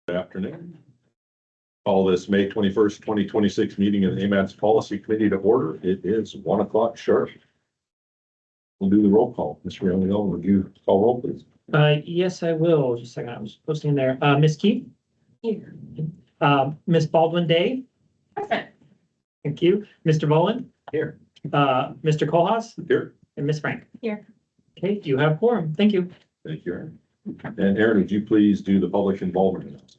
Good afternoon. Call this May 21st, 2026 meeting of the AMATS Policy Committee to order. It is 1 o'clock sharp. We'll do the roll call. Mr. Young, would you call roll, please? Yes, I will. Just a second. I was posting there. Ms. Keith? Here. Ms. Baldwin Day? Present. Thank you. Mr. Bowen? Here. Mr. Kohlhaas? Here. And Ms. Frank? Here. Okay, you have quorum. Thank you. Thank you, Aaron. And Aaron, would you please do the public involvement announcement?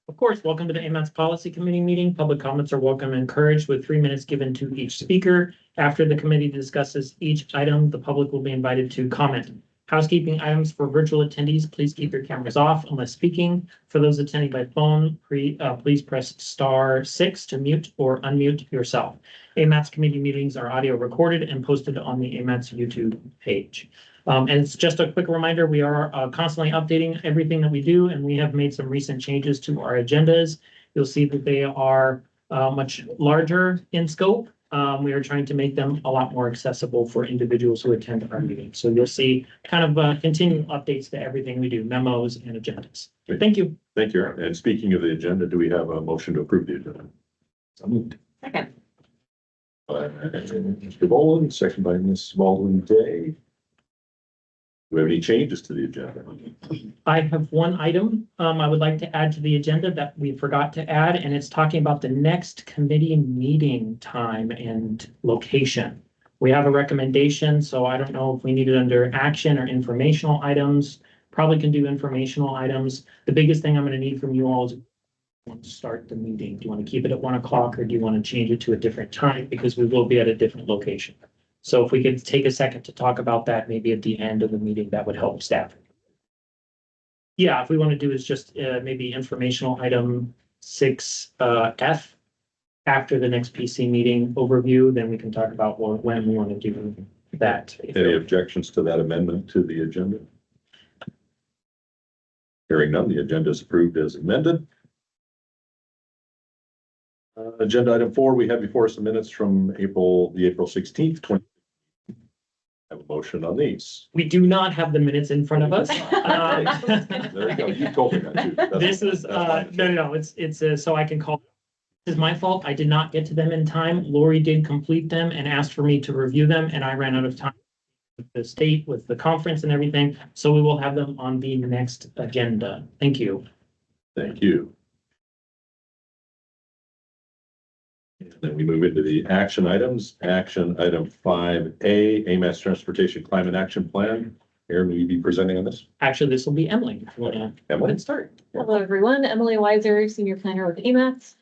Of course, welcome to the AMATS Policy Committee meeting. Public comments are welcome and encouraged with 3 minutes given to each speaker. After the committee discusses each item, the public will be invited to comment. Housekeeping items for virtual attendees, please keep your cameras off unless speaking. For those attending by phone, please press *6 to mute or unmute yourself. AMATS committee meetings are audio recorded and posted on the AMATS YouTube page. And it's just a quick reminder, we are constantly updating everything that we do, and we have made some recent changes to our agendas. You'll see that they are much larger in scope. We are trying to make them a lot more accessible for individuals who attend our meetings. So you'll see kind of continual updates to everything we do, memos and agendas. Thank you. Thank you, Aaron. And speaking of the agenda, do we have a motion to approve the agenda? So moved. Second. Mr. Bowen, second by Ms. Baldwin Day. Do we have any changes to the agenda? I have one item I would like to add to the agenda that we forgot to add, and it's talking about the next committee meeting time and location. We have a recommendation, so I don't know if we need it under action or informational items. Probably can do informational items. The biggest thing I'm going to need from you all is to start the meeting. Do you want to keep it at 1 o'clock or do you want to change it to a different time? Because we will be at a different location. So if we could take a second to talk about that, maybe at the end of the meeting, that would help staff. Yeah, if we want to do is just maybe informational item 6F after the next PC meeting overview, then we can talk about when we want to do that. Any objections to that amendment to the agenda? Hearing none, the agenda is approved as amended. Agenda item 4, we have before us the minutes from the April 16th, 20. Have a motion on these. We do not have the minutes in front of us. There you go. You told me that too. This is, no, it's so I can call. This is my fault. I did not get to them in time. Lori did complete them and asked for me to review them, and I ran out of time with the state, with the conference and everything. So we will have them on the next agenda. Thank you. Thank you. And then we move into the action items. Action item 5A, AMATS Transportation Climate Action Plan. Aaron, will you be presenting on this? Actually, this will be Emily. If you want to go ahead and start. Hello, everyone. Emily Weiser, Senior Planner with AMATS.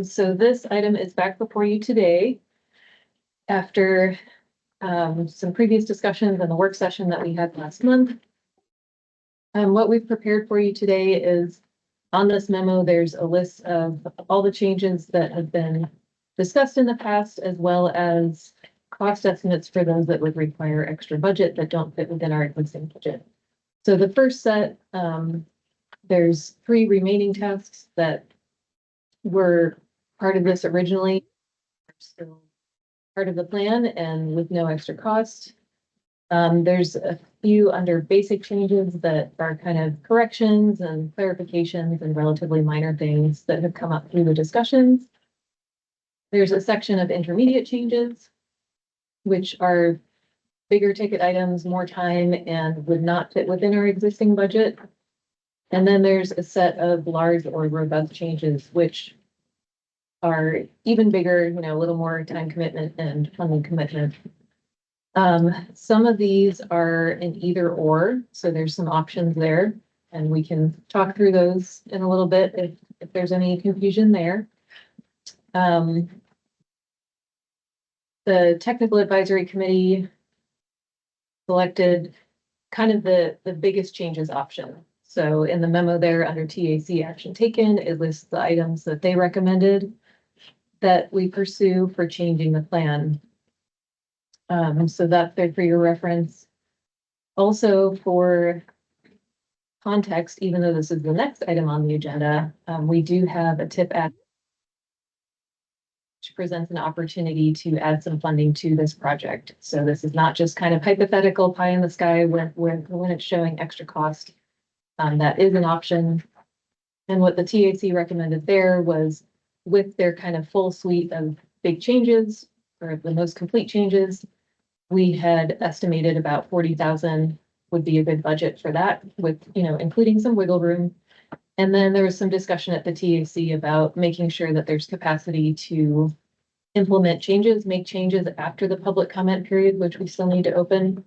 So this item is back before you today after some previous discussions in the work session that we had last month. What we've prepared for you today is on this memo, there's a list of all the changes that have been discussed in the past, as well as cost estimates for those that would require extra budget that don't fit within our existing budget. So the first set, there's 3 remaining tasks that were part of this originally, still part of the plan and with no extra cost. There's a few under basic changes that are kind of corrections and clarifications and relatively minor things that have come up through the discussions. There's a section of intermediate changes, which are bigger ticket items, more time, and would not fit within our existing budget. And then there's a set of large or robust changes, which are even bigger, a little more time commitment and funding commitment. Some of these are an either or, so there's some options there, and we can talk through those in a little bit if there's any confusion there. The Technical Advisory Committee selected kind of the biggest changes option. So in the memo there under TAC action taken, it lists the items that they recommended that we pursue for changing the plan. So that's there for your reference. Also for context, even though this is the next item on the agenda, we do have a TIP add, which presents an opportunity to add some funding to this project. So this is not just kind of hypothetical pie in the sky when it's showing extra cost. That is an option And what the TAC recommended there was with their kind of full suite of big changes or the most complete changes, we had estimated about 40,000 would be a good budget for that with, including some wiggle room. And then there was some discussion at the TAC about making sure that there's capacity to implement changes, make changes after the public comment period, which we still need to open.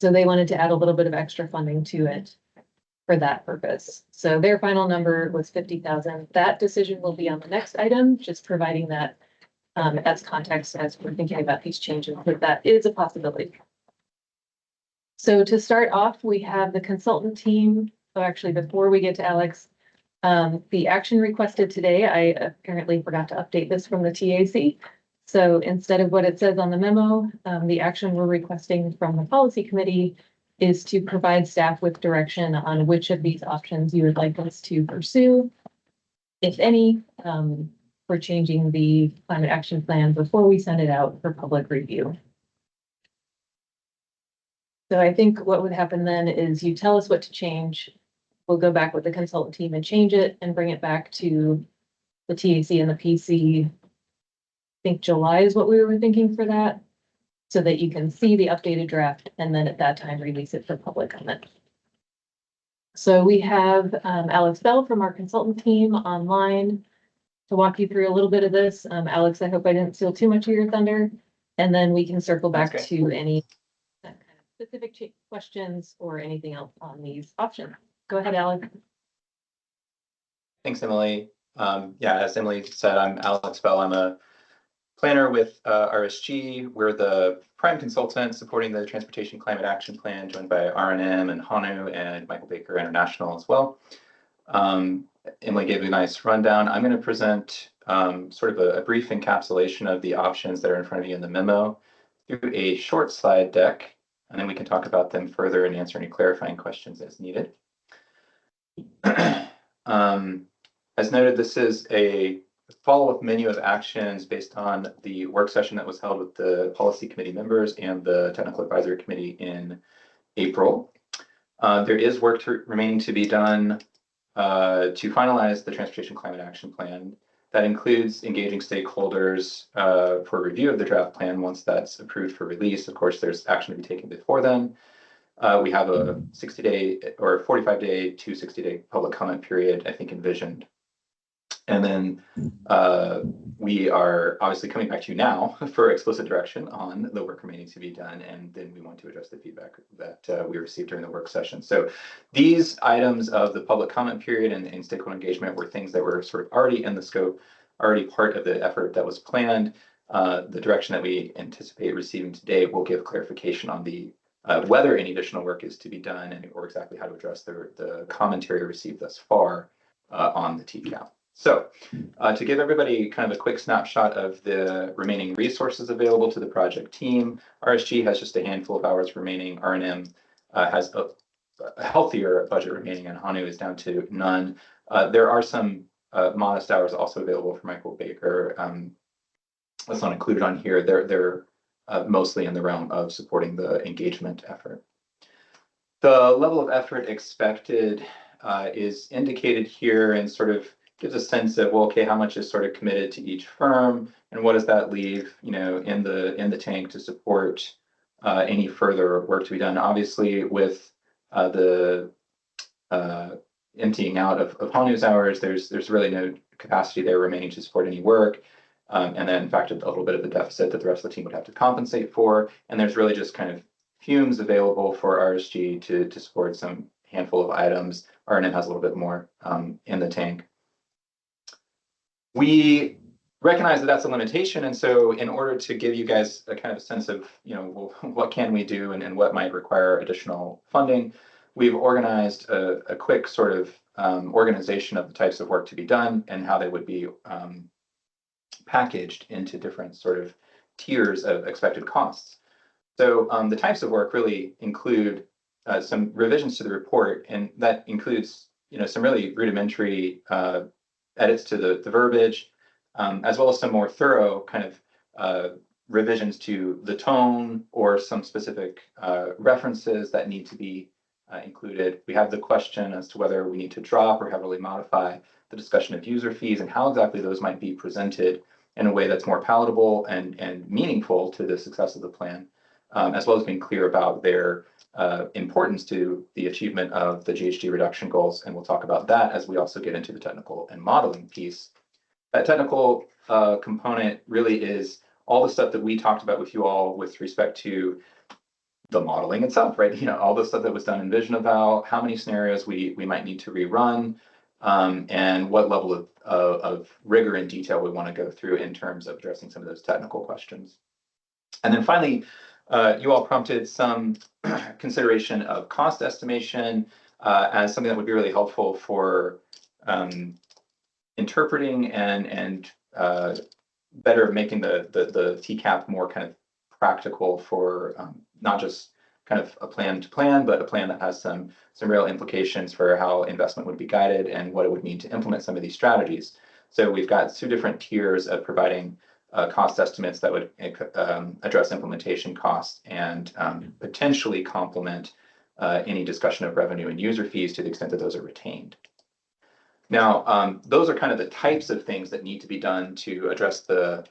So they wanted to add a little bit of extra funding to it for that purpose. So their final number was 50,000. That decision will be on the next item, just providing that as context as we're thinking about these changes, but that is a possibility. So to start off, we have the consultant team. So actually, before we get to Alex, the action requested today, I apparently forgot to update this from the TAC. So instead of what it says on the memo, the action we're requesting from the policy committee is to provide staff with direction on which of these options you would like us to pursue, if any, for changing the climate action plan before we send it out for public review. So I think what would happen then is you tell us what to change. We'll go back with the consultant team and change it and bring it back to the TAC and the PC. I think July is what we were thinking for that, so that you can see the updated draft and then at that time release it for public comment. So we have Alex Bell from our consultant team online to walk you through a little bit of this. Alex, I hope I didn't steal too much of your thunder, and then we can circle back to any kind of specific questions or anything else on these options. Go ahead, Alex. Thanks, Emily. Yeah, as Emily said, I'm Alex Bell. I'm a planner with RSG. We're the prime consultant supporting the Transportation Climate Action Plan, joined by R&M and HANU and Michael Baker International as well. Emily gave a nice rundown. I'm going to present sort of a brief encapsulation of the options that are in front of you in the memo through a short slide deck, and then we can talk about them further and answer any clarifying questions as needed. As noted, this is a follow-up menu of actions based on the work session that was held with the policy committee members and the technical advisory committee in April. There is work remaining to be done to finalize the Transportation Climate Action Plan. That includes engaging stakeholders for review of the draft plan once that's approved for release. Of course, there's action to be taken before then. We have a 60-day or 45-day to 60-day public comment period, I think, envisioned. And then we are obviously coming back to you now for explicit direction on the work remaining to be done, and then we want to address the feedback that we received during the work session. So these items of the public comment period and stakeholder engagement were things that were sort of already in the scope, already part of the effort that was planned. The direction that we anticipate receiving today will give clarification on the whether any additional work is to be done and or exactly how to address the commentary received thus far on the TCAP. So to give everybody kind of a quick snapshot of the remaining resources available to the project team, RSG has just a handful of hours remaining. R&M has a healthier budget remaining, and HANU is down to none. There are some modest hours also available for Michael Baker. That's not included on here. They're mostly in the realm of supporting the engagement effort. The level of effort expected is indicated here and sort of gives a sense of, well, okay, how much is sort of committed to each firm, and what does that leave, in the tank to support any further work to be done. Obviously, with the emptying out of HANU's hours, there's really no capacity there remaining to support any work. And then, in fact, a little bit of the deficit that the rest of the team would have to compensate for. And there's really just kind of fumes available for RSG to support some handful of items. R&M has a little bit more in the tank. We recognize that that's a limitation, and so in order to give you guys a kind of sense of, well, what can we do and what might require additional funding, we've organized a quick sort of organization of the types of work to be done and how they would be packaged into different sort of tiers of expected costs. So the types of work really include some revisions to the report, and that includes, some really rudimentary edits to the verbiage, as well as some more thorough kind of revisions to the tone or some specific references that need to be included. We have the question as to whether we need to drop or heavily modify the discussion of user fees and how exactly those might be presented in a way that's more palatable and meaningful to the success of the plan, as well as being clear about their importance to the achievement of the GHG reduction goals. And we'll talk about that as we also get into the technical and modeling piece. That technical component really is all the stuff that we talked about with you all with respect to the modeling itself, right? All the stuff that was done in Vision Eval, how many scenarios we might need to rerun, and what level of rigor and detail we want to go through in terms of addressing some of those technical questions. And then finally, you all prompted some consideration of cost estimation as something that would be really helpful for interpreting and better making the TCAP more kind of practical for not just kind of a plan to plan, but a plan that has some real implications for how investment would be guided and what it would mean to implement some of these strategies. So we've got two different tiers of providing cost estimates that would address implementation costs and potentially complement any discussion of revenue and user fees to the extent that those are retained. Now, those are kind of the types of things that need to be done to address the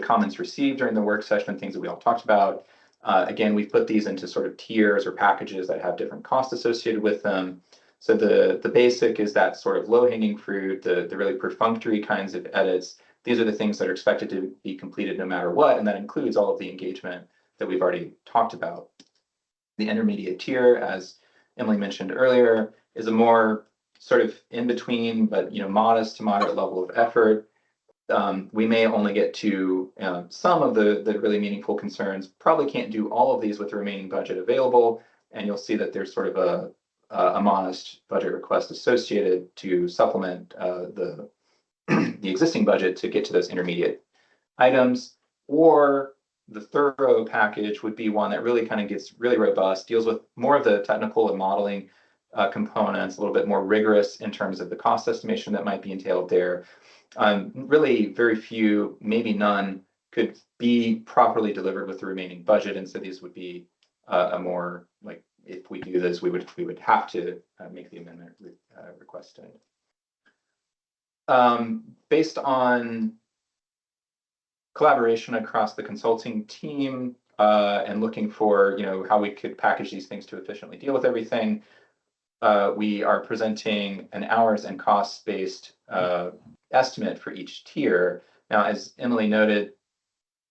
comments received during the work session, things that we all talked about. Again, we've put these into sort of tiers or packages that have different costs associated with them. So the basic is that sort of low-hanging fruit, the really perfunctory kinds of edits. These are the things that are expected to be completed no matter what, and that includes all of the engagement that we've already talked about. The intermediate tier, as Emily mentioned earlier, is a more sort of in between, but modest to moderate level of effort. We may only get to some of the really meaningful concerns. Probably can't do all of these with the remaining budget available, and you'll see that there's sort of a modest budget request associated to supplement the existing budget to get to those intermediate items. Or the thorough package would be one that really kind of gets really robust, deals with more of the technical and modeling components, a little bit more rigorous in terms of the cost estimation that might be entailed there. Really very few, maybe none, could be properly delivered with the remaining budget, and so these would be a more like, if we do this, we would have to make the amendment requested. Based on collaboration across the consulting team and looking for how we could package these things to efficiently deal with everything, we are presenting an hours and costs-based estimate for each tier. Now, as Emily noted,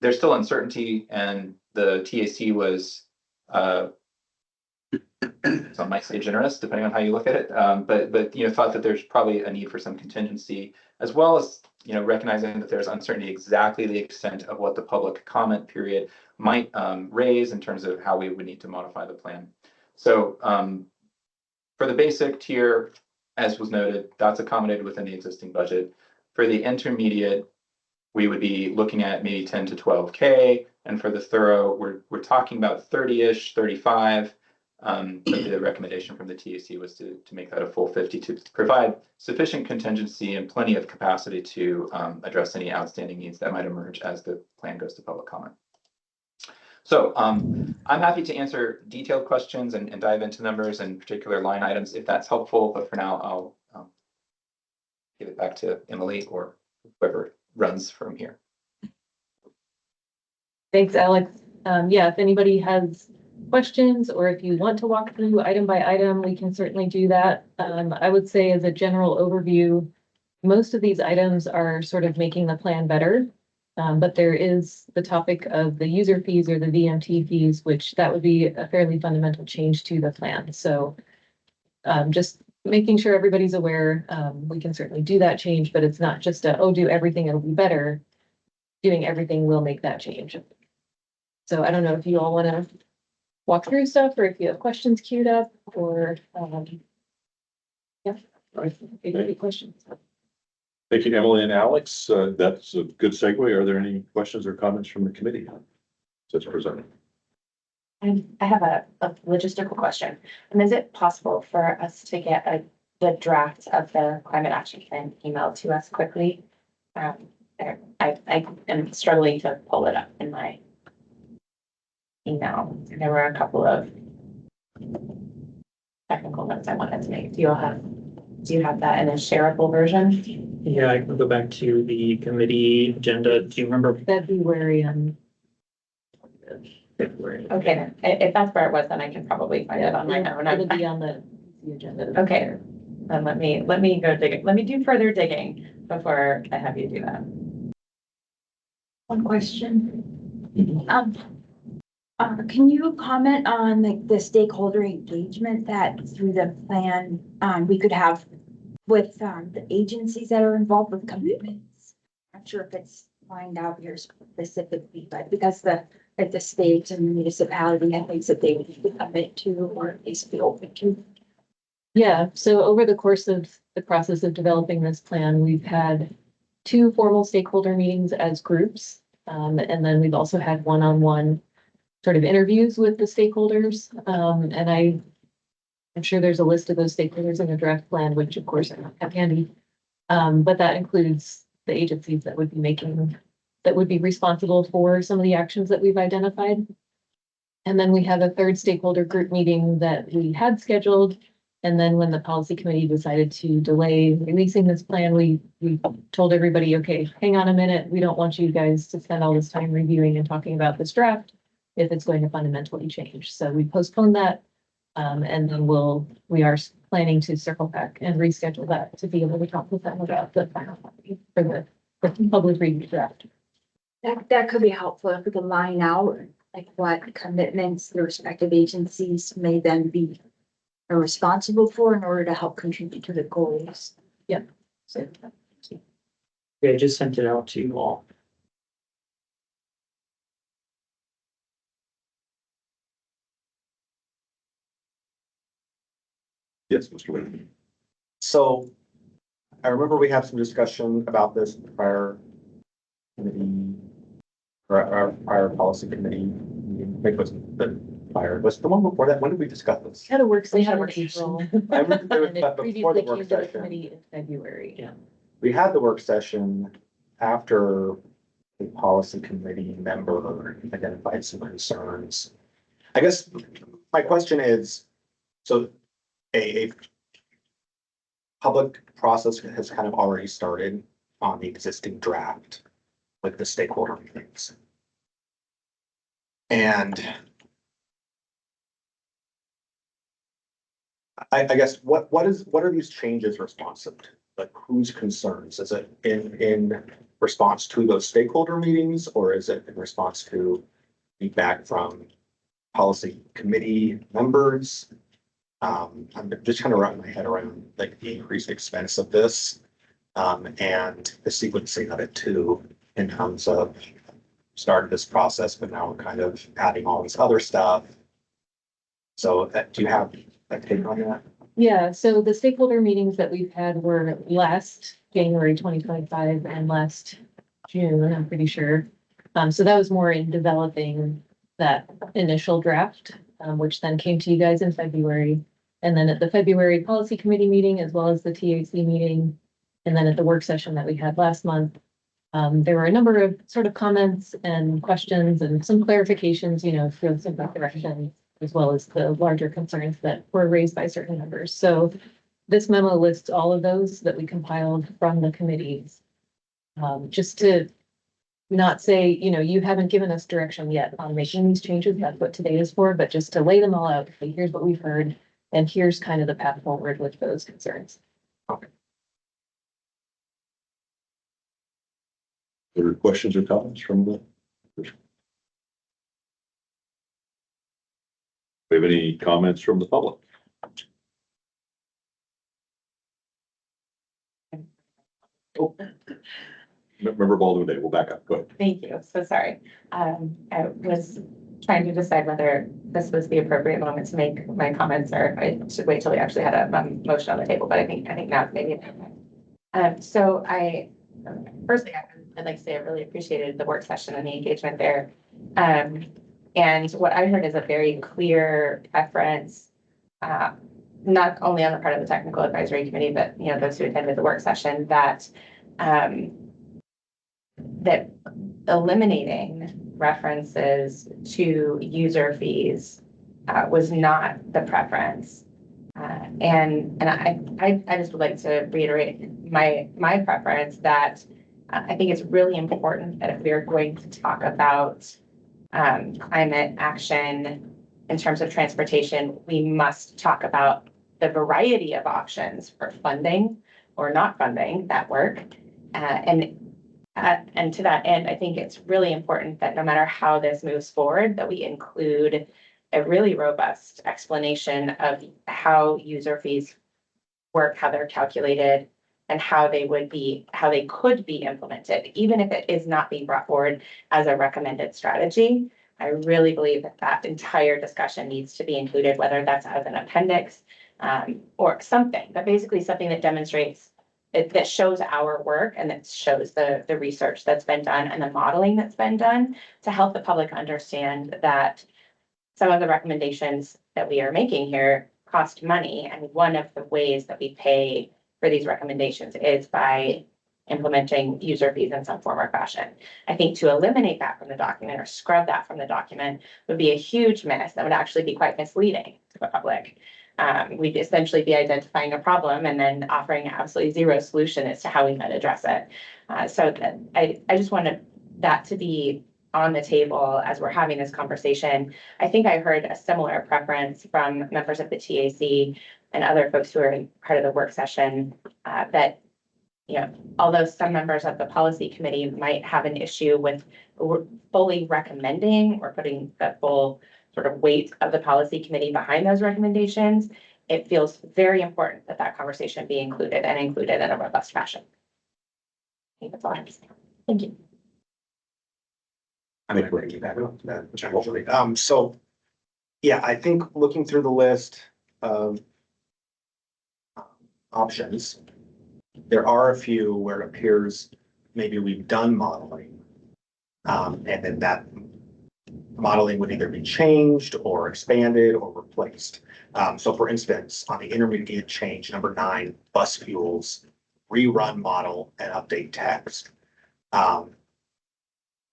there's still uncertainty, and the TAC was, some might say generous, depending on how you look at it, but thought that there's probably a need for some contingency, as well as recognizing that there's uncertainty exactly the extent of what the public comment period might raise in terms of how we would need to modify the plan. So for the basic tier, as was noted, that's accommodated within the existing budget. For the intermediate, we would be looking at maybe 10 to 12K, and for the thorough, we're talking about 30-ish, 35. But the recommendation from the TAC was to make that a full 50 to provide sufficient contingency and plenty of capacity to address any outstanding needs that might emerge as the plan goes to public comment. So I'm happy to answer detailed questions and dive into numbers and particular line items if that's helpful, but for now I'll give it back to Emily or whoever runs from here. Thanks, Alex. Yeah, if anybody has questions or if you want to walk through item by item, we can certainly do that. I would say as a general overview, most of these items are sort of making the plan better, but there is the topic of the user fees or the VMT fees, which that would be a fairly fundamental change to the plan. So just making sure everybody's aware, we can certainly do that change, but it's not just a, oh, do everything, it'll be better. Doing everything will make that change. So I don't know if you all want to walk through stuff or if you have questions queued up or, yeah, any questions. Thank you, Emily and Alex. That's a good segue. Are there any questions or comments from the committee that's presented? I have a logistical question. And is it possible for us to get the draft of the climate action plan emailed to us quickly? I am struggling to pull it up in my email. There were a couple of technical notes I wanted to make. Do you have that in a shareable version? Yeah, I can go back to the committee agenda. Do you remember February and February? Okay, then, if that's where it was, then I can probably find it on my own. it'll be on the agenda. Okay, then let me go dig it. Let me do further digging before I have you do that. One question. Can you comment on like the stakeholder engagement that through the plan, we could have with, the agencies that are involved with commitments? I'm not sure if it's lined out here specifically, but because like the state and municipality have things that they would commit to or at least be open to. Yeah, so over the course of the process of developing this plan, we've had 2 formal stakeholder meetings as groups. And then we've also had one-on-one sort of interviews with the stakeholders. And I'm sure there's a list of those stakeholders in the draft plan, which of course I don't have handy. But that includes the agencies that would be responsible for some of the actions that we've identified. And then we have a 3rd stakeholder group meeting that we had scheduled. And then when the policy committee decided to delay releasing this plan, we told everybody, okay, hang on a minute. We don't want you guys to spend all this time reviewing and talking about this draft if it's going to fundamentally change. So we postponed that. And then we are planning to circle back and reschedule that to be able to talk with them about the final copy for the public review draft. That could be helpful if we could line out like what commitments the respective agencies may then be responsible for in order to help contribute to the goals. Yeah. So Yeah, I just sent it out to you all. Yes, Mr. Lee. So I remember we had some discussion about this prior committee, or our prior policy committee. Maybe it wasn't the prior, was the one before that? When did we discuss this? Had a work We session had a in work April. I remember there was- And it but before previously the work came to the session, committee in February. Yeah. we had the work session after the policy committee member identified some concerns. I guess my question is, so a public process has kind of already started on the existing draft with the stakeholder meetings. And I guess what are these changes responsive to? Like whose concerns? Is it in response to those stakeholder meetings, or is it in response to feedback from policy committee members? I'm just kind of wrapping my head around like the increased expense of this, and the sequencing of it too, in terms of started this process, but now we're kind of adding all this other stuff. So do you have a take on that? Yeah, so the stakeholder meetings that we've had were last January 2025 and last June, I'm pretty sure. So that was more in developing that initial draft, which then came to you guys in February. And then at the February policy committee meeting, as well as the TAC meeting, and then at the work session that we had last month, there were a number of sort of comments and questions and some clarifications, for some directions, as well as the larger concerns that were raised by certain members. So this memo lists all of those that we compiled from the committees. Just to not say, you haven't given us direction yet on making these changes. That's what today is for, but just to lay them all out. Okay, here's what we've heard, and here's kind of the path forward with those concerns. Other questions or comments from the? We have any comments from the public? Oh. Member Baldwin Day, we'll back up. Go ahead. Thank you. So sorry. I was trying to decide whether this was the appropriate moment to make my comments or I should wait till we actually had a motion on the table, but I think now maybe. So firstly, I'd like to say I really appreciated the work session and the engagement there. And what I heard is a very clear preference, not only on the part of the technical advisory committee, but those who attended the work session, that that eliminating references to user fees was not the preference. And I just would like to reiterate my preference that I think it's really important that if we are going to talk about climate action in terms of transportation, we must talk about the variety of options for funding or not funding that work. And to that end, I think it's really important that no matter how this moves forward, that we include a really robust explanation of how user fees work, how they're calculated, and how they could be implemented, even if it is not being brought forward as a recommended strategy. I really believe that that entire discussion needs to be included, whether that's as an appendix or something, but basically something that demonstrates that shows our work and that shows the research that's been done and the modeling that's been done to help the public understand that some of the recommendations that we are making here cost money. And one of the ways that we pay for these recommendations is by implementing user fees in some form or fashion. I think to eliminate that from the document or scrub that from the document would be a huge miss that would actually be quite misleading to the public. We'd essentially be identifying a problem and then offering absolutely zero solution as to how we might address it. So I just wanted that to be on the table as we're having this conversation. I think I heard a similar preference from members of the TAC and other folks who are part of the work session that, although some members of the policy committee might have an issue with fully recommending or putting the full sort of weight of the policy committee behind those recommendations, it feels very important that that conversation be included in a robust fashion. I think that's all I have to say. Thank you. I mean, we're gonna keep that generally. So, yeah, I think looking through the list of options, there are a few where it appears maybe we've done modeling. And then that modeling would either be changed or expanded or replaced. So for instance, on the intermediate change, number 9, bus fuels, rerun model and update text.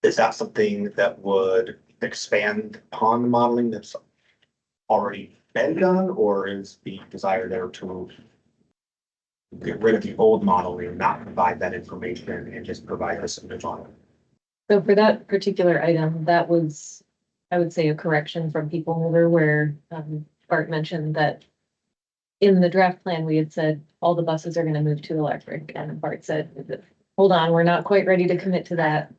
Is that something that would expand upon the modeling that's already been done, or is the desire there to get rid of the old modeling, not provide that information and just provide us a new model? So for that particular item, that was, I would say, a correction from People Mover where Bart mentioned that in the draft plan, we had said all the buses are going to move to electric, and Bart said, hold on, we're not quite ready to commit to that.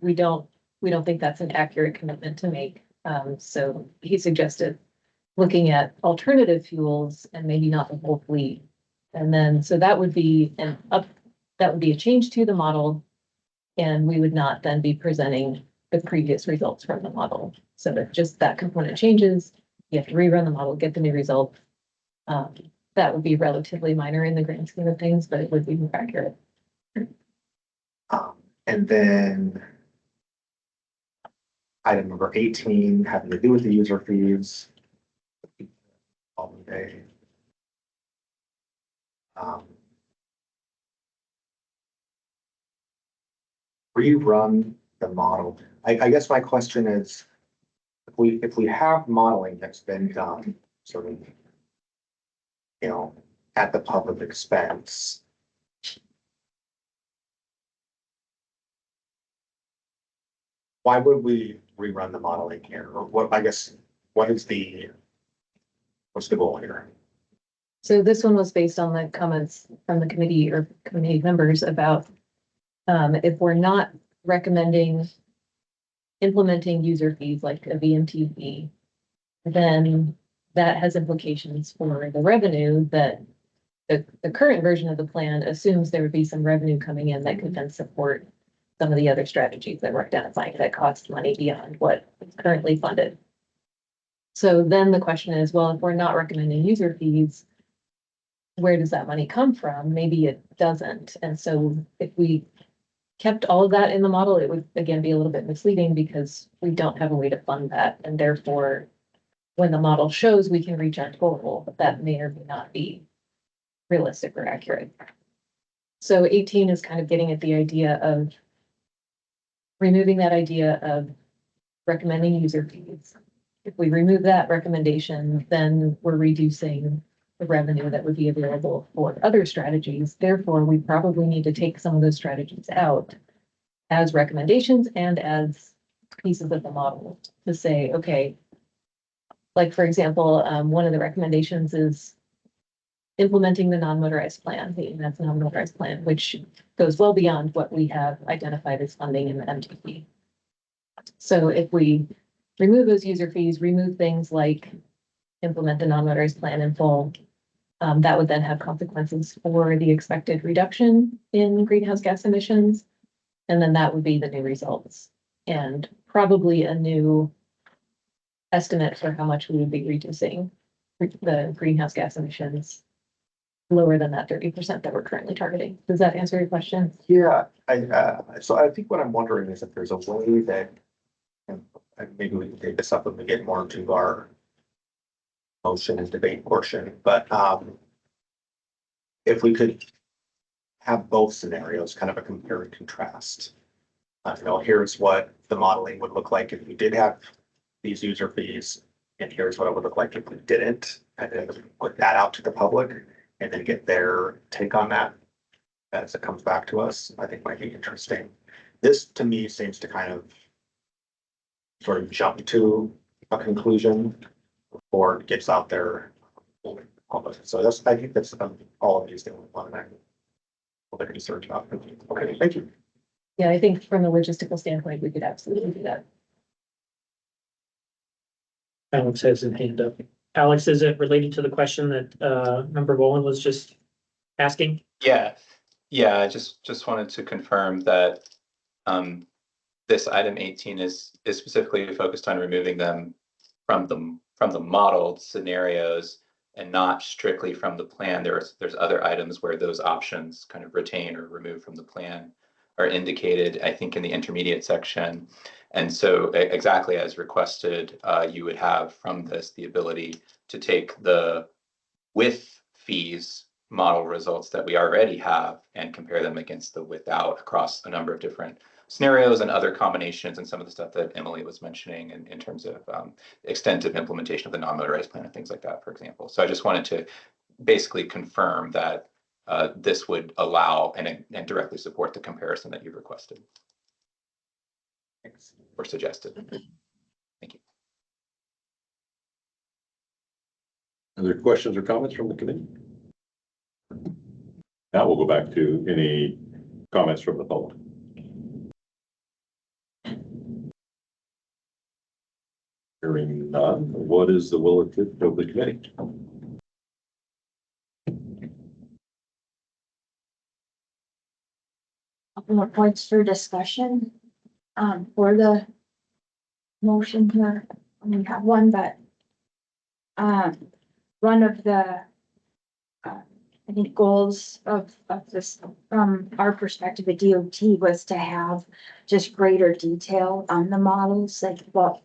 We don't think that's an accurate commitment to make. So he suggested looking at alternative fuels and maybe not the whole fleet. And then, so that would be that would be a change to the model. And we would not then be presenting the previous results from the model. So that just that component changes, you have to rerun the model, get the new result. That would be relatively minor in the grand scheme of things, but it would be more accurate. And then item number 18, having to do with the user fees. All day. Rerun the model. I guess my question is, if we have modeling that's been done, sort of, at the public expense, why would we rerun the modeling here? Or what's the goal here? So this one was based on the comments from the committee or committee members about if we're not recommending implementing user fees like a VMT fee, then that has implications for the revenue that the current version of the plan assumes there would be some revenue coming in that could then support some of the other strategies that we're identifying that cost money beyond what is currently funded. So then the question is, well, if we're not recommending user fees, where does that money come from? Maybe it doesn't. And so if we kept all of that in the model, it would again be a little bit misleading because we don't have a way to fund that. And therefore, when the model shows we can reach our goal, but that may or may not be realistic or accurate. So 18 is kind of getting at the idea of removing that idea of recommending user fees if we remove that recommendation, then we're reducing the revenue that would be available for other strategies. Therefore, we probably need to take some of those strategies out as recommendations and as pieces of the model to say, okay, like, for example, one of the recommendations is implementing the non-motorized plan, the AMATS non-motorized plan, which goes well beyond what we have identified as funding in the MTP. So if we remove those user fees, remove things like implement the non-motorized plan in full, that would then have consequences for the expected reduction in greenhouse gas emissions. And then that would be the new results and probably a new estimate for how much we would be reducing the greenhouse gas emissions lower than that 30% that we're currently targeting. Does that answer your question? Yeah, so I think what I'm wondering is if there's a way that, and maybe we can take this up when we get more into our motion and debate portion, but if we could have both scenarios, kind of a compare and contrast. Here's what the modeling would look like if we did have these user fees, and here's what it would look like if we didn't, and then put that out to the public, and then get their take on that as it comes back to us. I think might be interesting. This, to me, seems to kind of sort of jump to a conclusion before it gets out there. So I think that's all of these that we want to make a bit concerned about. Okay, thank you. Yeah, I think from a logistical standpoint, we could absolutely do that. Alex has his hand up. Alex, is it related to the question that Member Boland was just asking? Yeah, I just wanted to confirm that this item 18 is specifically focused on removing them from the modeled scenarios and not strictly from the plan. There's other items where those options kind of retain or remove from the plan are indicated, I think, in the intermediate section. And so exactly as requested, you would have from this the ability to take the with fees model results that we already have and compare them against the without across a number of different scenarios and other combinations and some of the stuff that Emily was mentioning in terms of extent of implementation of the non-motorized plan and things like that, for example. So I just wanted to basically confirm that this would allow and directly support the comparison that you've requested. Thanks. Or suggested. Thank you. Other questions or comments from the committee? Now we'll go back to any comments from the public. Hearing none, what is the will of the committee? Couple more points for discussion, for the motion here. We have one, but one of the I think goals of this from our perspective at DOT was to have just greater detail on the models, like what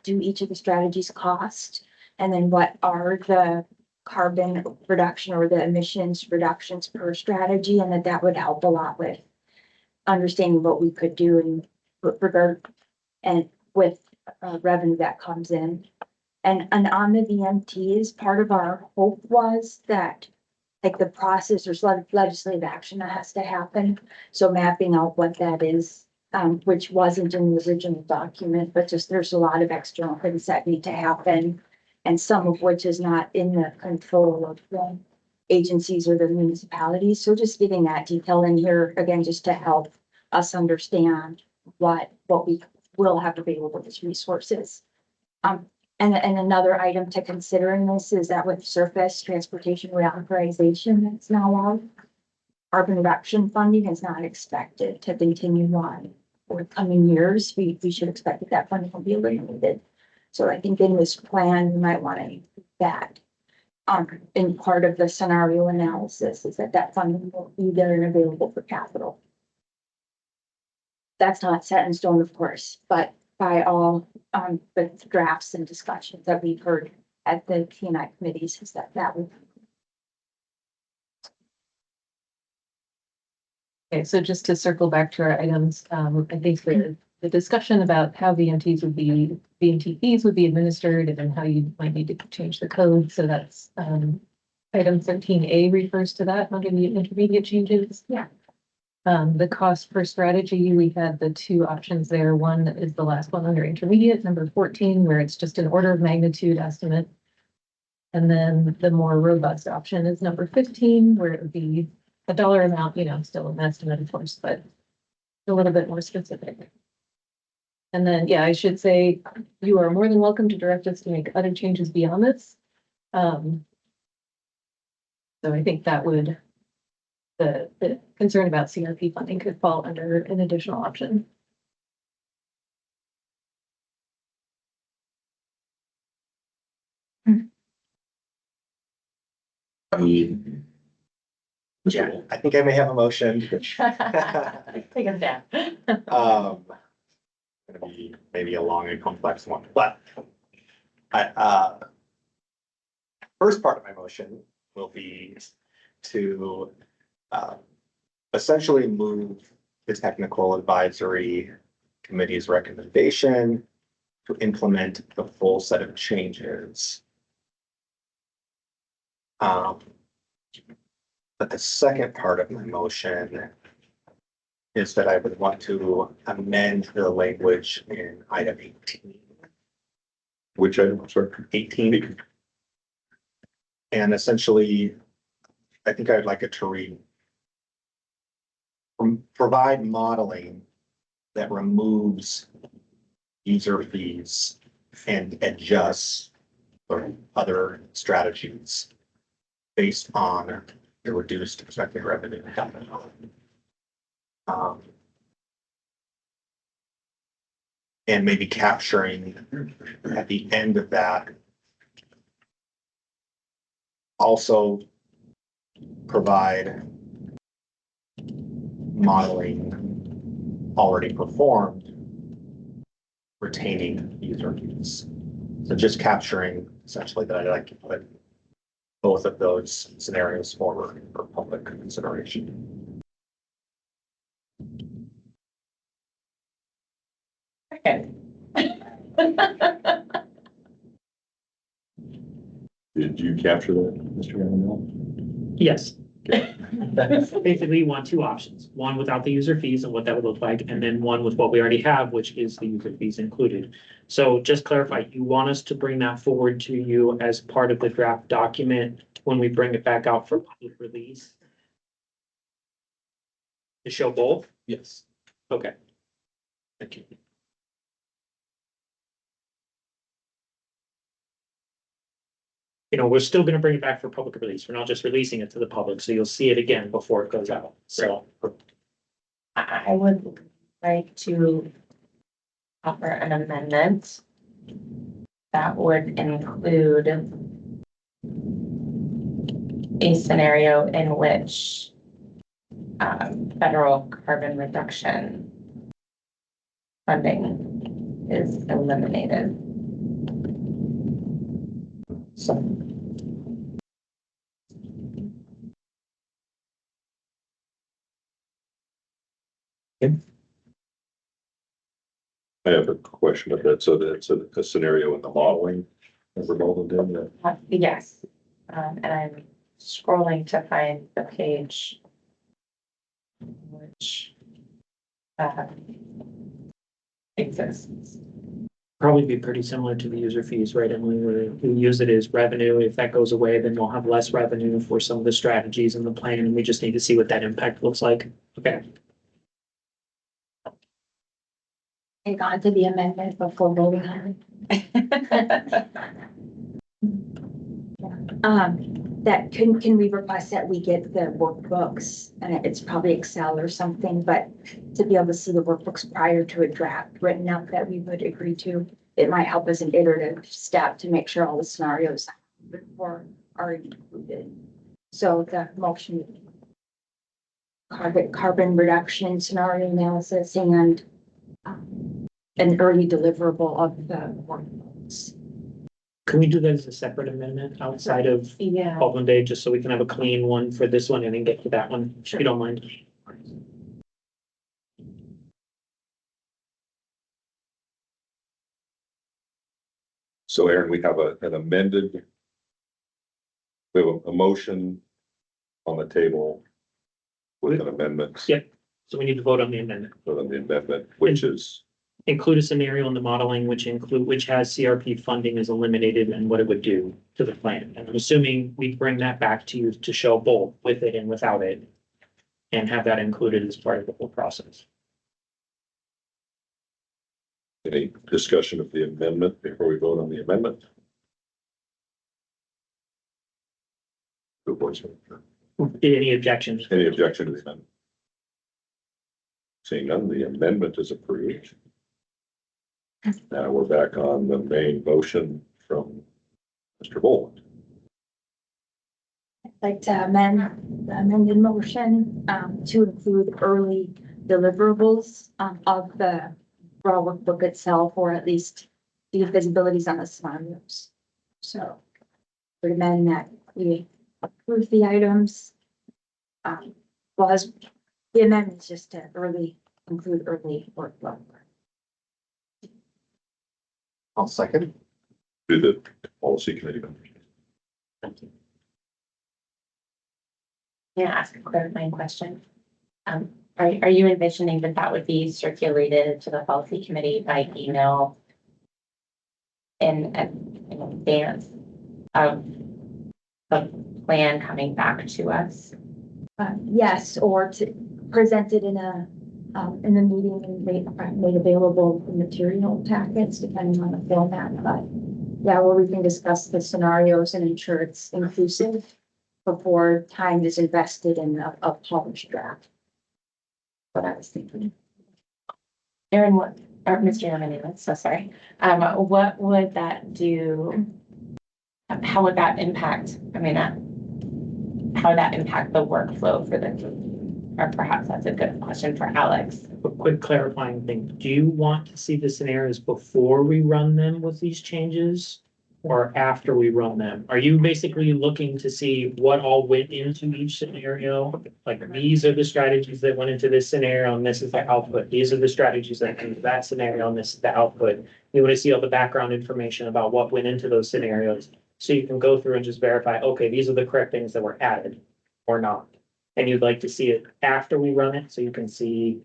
do each of the strategies cost, and then what are the carbon reduction or the emissions reductions per strategy, and that would help a lot with understanding what we could do in regard and with revenue that comes in. And on the VMTs, part of our hope was that like the process, there's a lot of legislative action that has to happen. So mapping out what that is, which wasn't in the original document, but just there's a lot of external things that need to happen. And some of which is not in the control of the agencies or the municipalities. So just getting that detail in here, again, just to help us understand what we will have available as resources. And another item to consider in this is that with surface transportation reauthorization that's now out, carbon reduction funding is not expected to continue on for coming years. We should expect that funding will be eliminated. So I think in this plan, we might want to include that. In part of the scenario analysis is that funding will be there and available for capital. That's not set in stone, of course, but by all the drafts and discussions that we've heard at the T&I committees is that would. Okay, so just to circle back to our items, I think the the discussion about how VMT fees would be administered and how you might need to change the code. So that's, item 13A refers to that, under the intermediate changes. Yeah. The cost per strategy, we had the two options there. One is the last one under intermediate, number 14, where it's just an order of magnitude estimate. And then the more robust option is number 15, where it would be a dollar amount, still an estimate, of course, but a little bit more specific. And then, yeah, I should say, you are more than welcome to direct us to make other changes beyond this. So I think that would, the concern about CRP funding could fall under an additional option. Yeah, I think I may have a motion. Take us down. Gonna be maybe a long and complex one, but first part of my motion will be to essentially move the technical advisory committee's recommendation to implement the full set of changes. But the second part of my motion is that I would want to amend the language in item 18. Which item, I'm sorry? 18. And essentially, I think I'd like it to read, provide modeling that removes user fees and adjusts for other strategies based on the reduced expected revenue. And maybe capturing at the end of that also provide modeling already performed, retaining user fees. So just capturing essentially that I'd like to put both of those scenarios forward for public consideration. Okay. Did you capture that, Mr. Ramon? Yes. Basically, you want two options, one without the user fees and what that would look like, and then one with what we already have, which is the user fees included. So just clarify, you want us to bring that forward to you as part of the draft document when we bring it back out for public release? To show both? Yes. Okay. Thank you. We're still gonna bring it back for public release. We're not just releasing it to the public, so you'll see it again before it goes out. So I would like to offer an amendment that would include a scenario in which federal carbon reduction funding is eliminated. So. I have a question of that. So that's a scenario in the modeling that we're modeling in that. Yes, and I'm scrolling to find the page which exists. probably be pretty similar to the user fees, right, Emily, where we use it as revenue. If that goes away, then we'll have less revenue for some of the strategies in the plan, and we just need to see what that impact looks like. Okay. Hang on to the amendment before voting on it. That can we request that we get the workbooks, and it's probably Excel or something, but to be able to see the workbooks prior to a draft written up that we would agree to, it might help as an iterative step to make sure all the scenarios are included. So the motion, carbon reduction scenario analysis and an early deliverable of the workbooks. Can we do that as a separate amendment outside of Yeah. Baldwin Day, just so we can have a clean one for this one and then get to that one, if you don't mind? So Aaron, we have an amended. We have a motion on the table with an amendment. Yep. So we need to vote on the amendment. Vote on the amendment, which is, Include a scenario in the modeling which has CRP funding is eliminated and what it would do to the plan. And I'm assuming we bring that back to you to show both with it and without it. And have that included as part of the whole process. any discussion of the amendment before we vote on the amendment? Good voice. Any objections? Any objection to the amendment? Seeing none, the amendment is approved. Now we're back on the main motion from Mr. Boland. I'd like to amend the amended motion to include early deliverables of the raw workbook itself, or at least the visibilities on the scenarios. So would amend that we approve the items. Well, as the amendment is just to include early workbook. I'll second. To the policy committee members. Can I ask a clarifying question? Are you envisioning that that would be circulated to the policy committee by email in advance of the plan coming back to us? Yes, or to present it in the meeting and made available in material packets, depending on the format, but yeah, where we can discuss the scenarios and ensure it's inclusive before time is invested in a published draft. What I was thinking. Aaron, Mr. Chairman, so sorry. What would that do? How would that impact? How would that impact the workflow for or perhaps that's a good question for Alex. A quick clarifying thing. Do you want to see the scenarios before we run them with these changes? Or after we run them? Are you basically looking to see what all went into each scenario? Like, these are the strategies that went into this scenario and this is the output. These are the strategies that went into that scenario and this is the output. You want to see all the background information about what went into those scenarios. So you can go through and just verify, okay, these are the correct things that were added or not. And you'd like to see it after we run it, so you can see,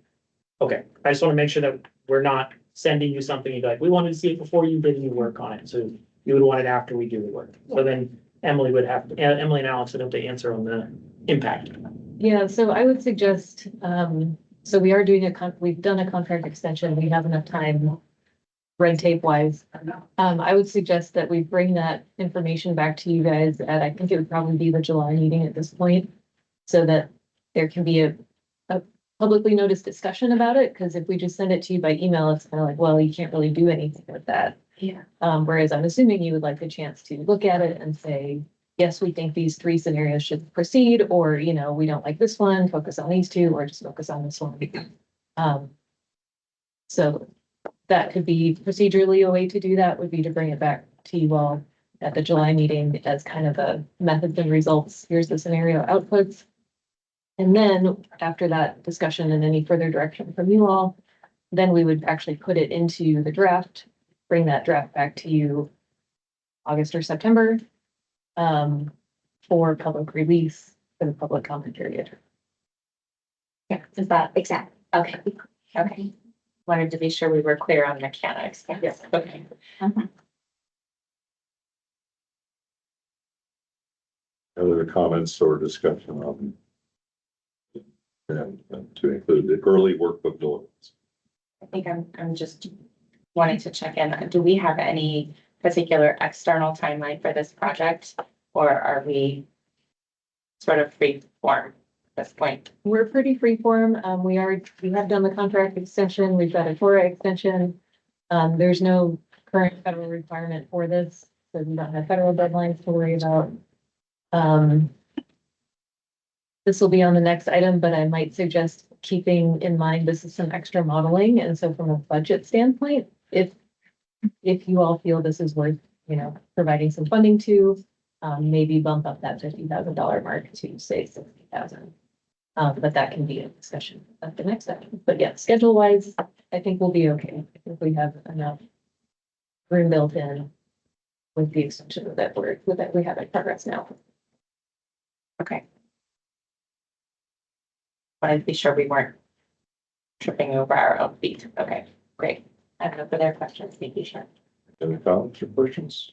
okay, I just want to make sure that we're not sending you something you'd like, we wanted to see it before you did any work on it. So you would want it after we do the work. So then Emily and Alex would have to answer on the impact. Yeah, so I would suggest, so we are doing we've done a contract extension. We have enough time red tape wise. I would suggest that we bring that information back to you guys at, I think it would probably be the July meeting at this point. So that there can be a publicly noticed discussion about it. Cause if we just send it to you by email, it's kind of like, well, you can't really do anything with that. Yeah. Whereas I'm assuming you would like a chance to look at it and say, yes, we think these 3 scenarios should proceed, or, we don't like this one, focus on these 2, or just focus on this one. So that could be procedurally a way to do that would be to bring it back to you all at the July meeting as kind of a methods and results. Here's the scenario outputs. And then after that discussion and any further direction from you all, then we would actually put it into the draft, bring that draft back to you August or September for public release for the public comment period. Yeah, is that exact? Okay, okay. Wanted to be sure we were clear on mechanics. Yes, okay. Other comments or discussion on and to include the early workbook deliveries. I think I'm just wanting to check in. Do we have any particular external timeline for this project? Or are we sort of free form at this point? We're pretty freeform. We have done the contract extension. We've got a TORA extension. There's no current federal requirement for this, so we don't have federal deadlines to worry about. This will be on the next item, but I might suggest keeping in mind this is some extra modeling. And so from a budget standpoint, if you all feel this is worth, providing some funding to, maybe bump up that $50,000 mark to say 60,000. But that can be a discussion at the next item. But yeah, schedule wise, I think we'll be okay. I think we have enough room built in with the extension that we have in progress now. Okay. Wanted to be sure we weren't tripping over our own feet. Okay, great. I have no further questions. Thank you, Sharon. Any comments or questions?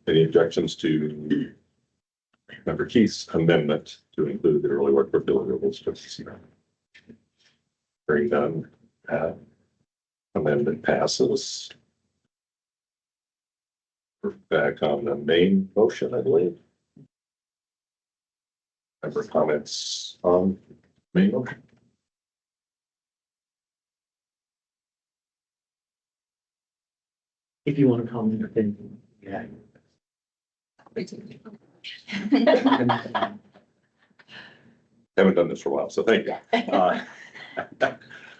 Any objections to Member Keith's amendment to include the early work for deliverables? Hearing none, amendment passes. We're back on the main motion, I believe. Member comments on main motion? If you want to comment, then. Yeah. Haven't done this for a while, so thank you.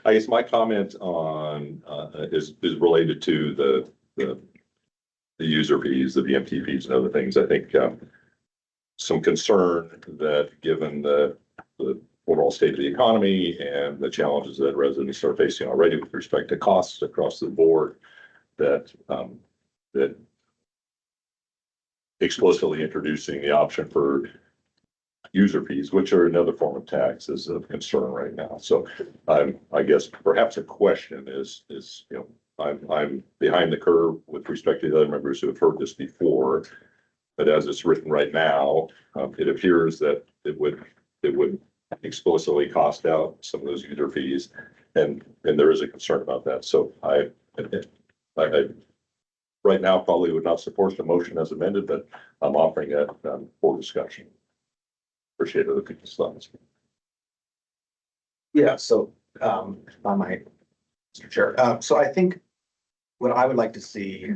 I guess my comment on is related to the user fees, the VMT fees and other things. I think some concern that given the overall state of the economy and the challenges that residents are facing already with respect to costs across the board, that explicitly introducing the option for user fees, which are another form of tax, is of concern right now. So I guess perhaps a question is, I'm behind the curve with respect to the other members who have heard this before, but as it's written right now, it appears that it would explicitly cost out some of those user fees, and there is a concern about that. So I right now probably would not support the motion as amended, but I'm offering it for discussion. Appreciate other people's thoughts. Yeah, so, on my, Mr. Chair, so I think what I would like to see,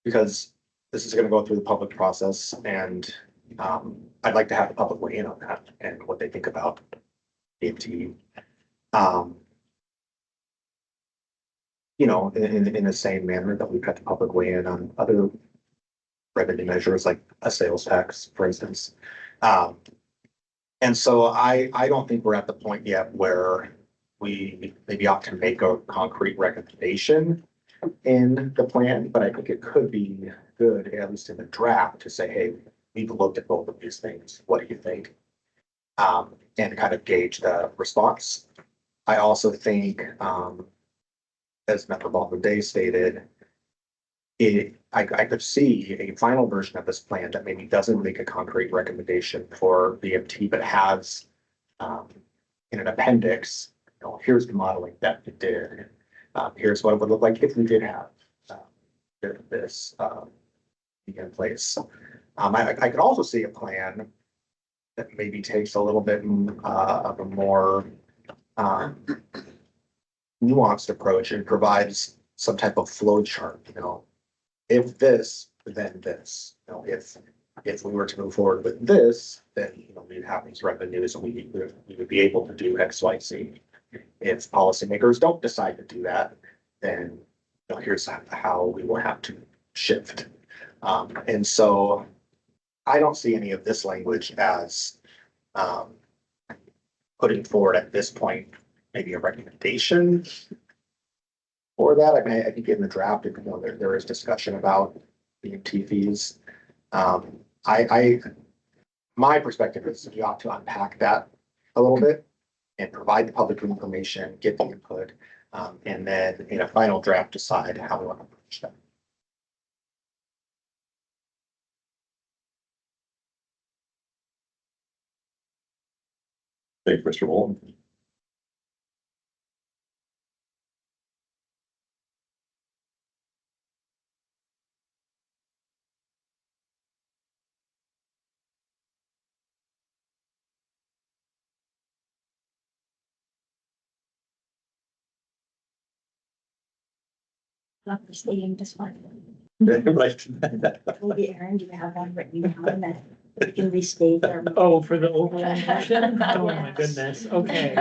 because this is gonna go through the public process, and, I'd like to have the public weigh in on that and what they think about AMT. In the same manner that we've had the public weigh in on other revenue measures, like a sales tax, for instance. And so I don't think we're at the point yet where we maybe ought to make a concrete recommendation in the plan, but I think it could be good, at least in the draft, to say, hey, we've looked at both of these things. What do you think? And kind of gauge the response. I also think, as Member Baldwin Day stated, I could see a final version of this plan that maybe doesn't make a concrete recommendation for VMT, but has in an appendix, here's the modeling that it did. Here's what it would look like if we did have this in place. I could also see a plan that maybe takes a little bit of a more nuanced approach and provides some type of flow chart, if this, then this, if we were to move forward with this, then, we'd have these revenues and we would be able to do X, Y, Z. If policymakers don't decide to do that, then, here's how we will have to shift. And so I don't see any of this language as putting forward at this point, maybe a recommendation for that. I mean, I think in the draft, there is discussion about VMT fees. My perspective is we ought to unpack that a little bit and provide the public information, get the input, and then in a final draft, decide how we want to approach that. Thank you, Mr. Walton. Not for stating this one. Right. Maybe Aaron, do you have one written down that we can restate or? Oh, for the overall motion? Oh, my goodness. Okay.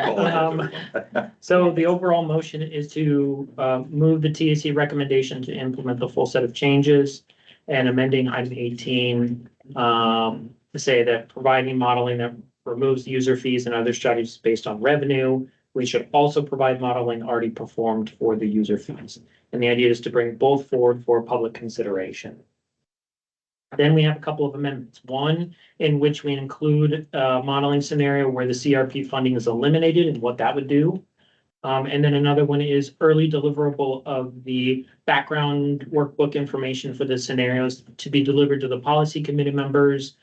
So the overall motion is to move the TAC recommendation to implement the full set of changes and amending item 18 to say that providing modeling that removes user fees and other strategies based on revenue We should also provide modeling already performed for the user fees. And the idea is to bring both forward for public consideration. Then we have a couple of amendments. One in which we include a modeling scenario where the CRP funding is eliminated and what that would do. And then another one is early deliverable of the background workbook information for the scenarios to be delivered to the policy committee members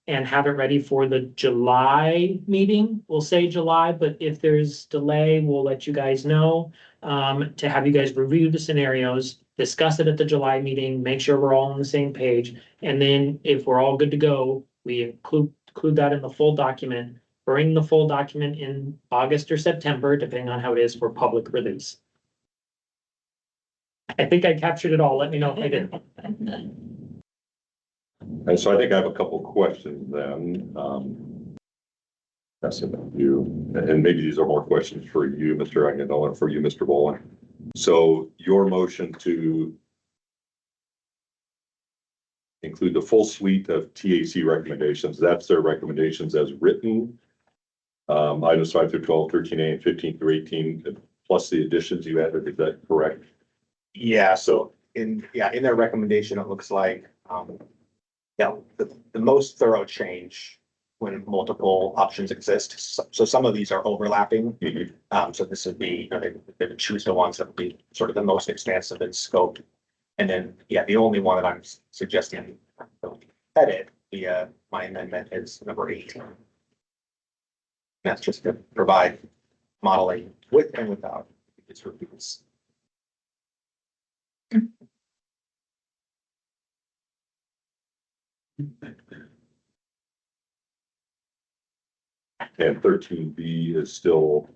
and have it ready for the July meeting. We'll say July, but if there's delay, we'll let you guys know, to have you guys review the scenarios, discuss it at the July meeting, make sure we're all on the same page. And then if we're all good to go, we include that in the full document, bring the full document in August or September, depending on how it is for public release. I think I captured it all. Let me know if I didn't. And so I think I have a couple questions then. That's about you, and maybe these are more questions for you, Mr. Agnell, and for you, Mr. Boland. So your motion to include the full suite of TAC recommendations, that's their recommendations as written. Items 5 through 12, 13A, and 15 through 18, plus the additions you added, is that correct? Yeah, so in their recommendation, it looks like, the most thorough change when multiple options exist. So some of these are overlapping. So this would be, they would choose the ones that would be sort of the most expansive in scope. And then, the only one that I'm suggesting edit via my amendment is number 18. That's just to provide modeling with and without its reviews. And 13B is still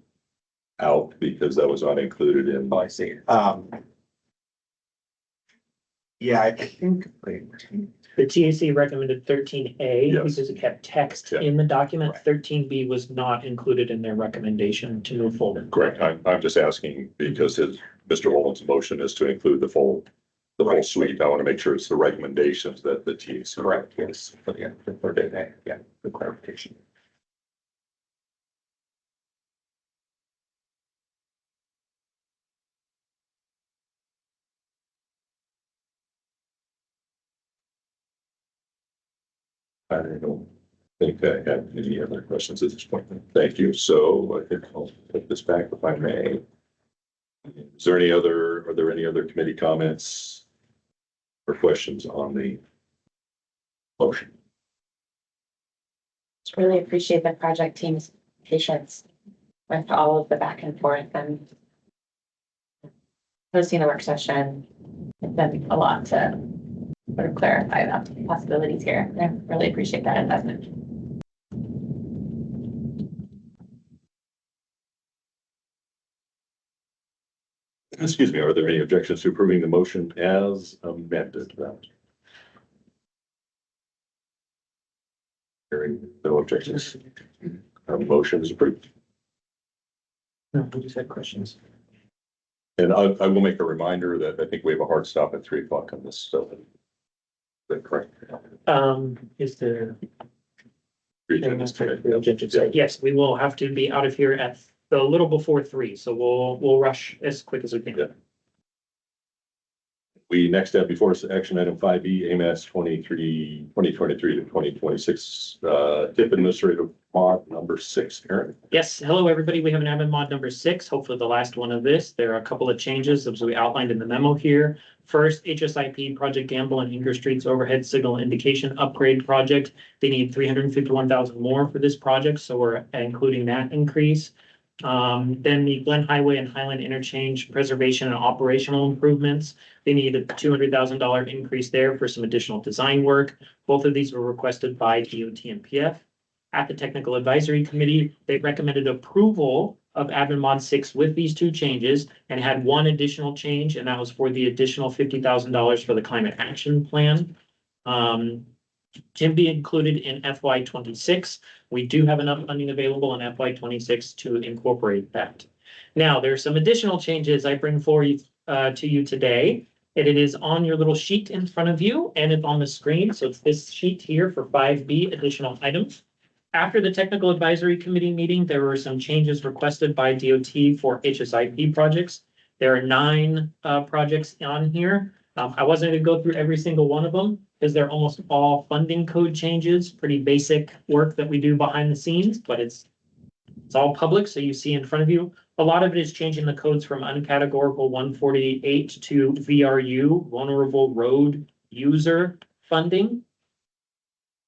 out because that was not included in. Oh, I see. I think. The TAC recommended 13A Yes. because it kept text Yeah. in the document. Right. 13B was not included in their recommendation to move forward. Correct. I'm just asking because Mr. Boland's motion is to include the full Right. suite. I want to make sure it's the recommendations that the TAC. Correct, yes, for the third day, good clarification. I don't think I have any other questions at this point. Thank you. So I think I'll take this back if I may. Are there any other committee comments or questions on the motion? Just really appreciate the project team's patience with all of the back and forth and hosting the work session. It's been a lot to sort of clarify about the possibilities here. And I really appreciate that investment. Excuse me, are there any objections to approving the motion as amended? Hearing no objections. Motion is approved. No, we just had questions. And I will make a reminder that I think we have a hard stop at 3 o'clock on this, so. Is that correct? Is there? Yeah. Yes, we will have to be out of here at a little before 3, so we'll rush as quick as we can. Yeah. We next have before us action item 5E, AMATS 2023 to 2026, TIP administrative mod number 6. Aaron? Yes, hello, everybody. We have an admin mod number 6, hopefully the last one of this. There are a couple of changes as we outlined in the memo here. First, HSIP Project Gamble and Inger Streets Overhead Signal Indication Upgrade Project. They need 351,000 more for this project, so we're including that increase. Then the Glen Highway and Highland Interchange Preservation and Operational Improvements. They need a $200,000 increase there for some additional design work. Both of these were requested by DOT and PF. At the Technical Advisory Committee, they recommended approval of admin mod 6 with these two changes and had one additional change, and that was for the additional $50,000 for the climate action plan. Can be included in FY 26. We do have enough funding available in FY 26 to incorporate that. Now, there are some additional changes I bring forward to you today. And it is on your little sheet in front of you and it's on the screen. So it's this sheet here for 5B additional items. After the technical advisory committee meeting, there were some changes requested by DOT for HSIP projects. There are 9 projects on here. I wasn't gonna go through every single one of them because they're almost all funding code changes, pretty basic work that we do behind the scenes, but it's all public, so you see in front of you. A lot of it is changing the codes from uncategorical 148 to VRU, vulnerable road user funding.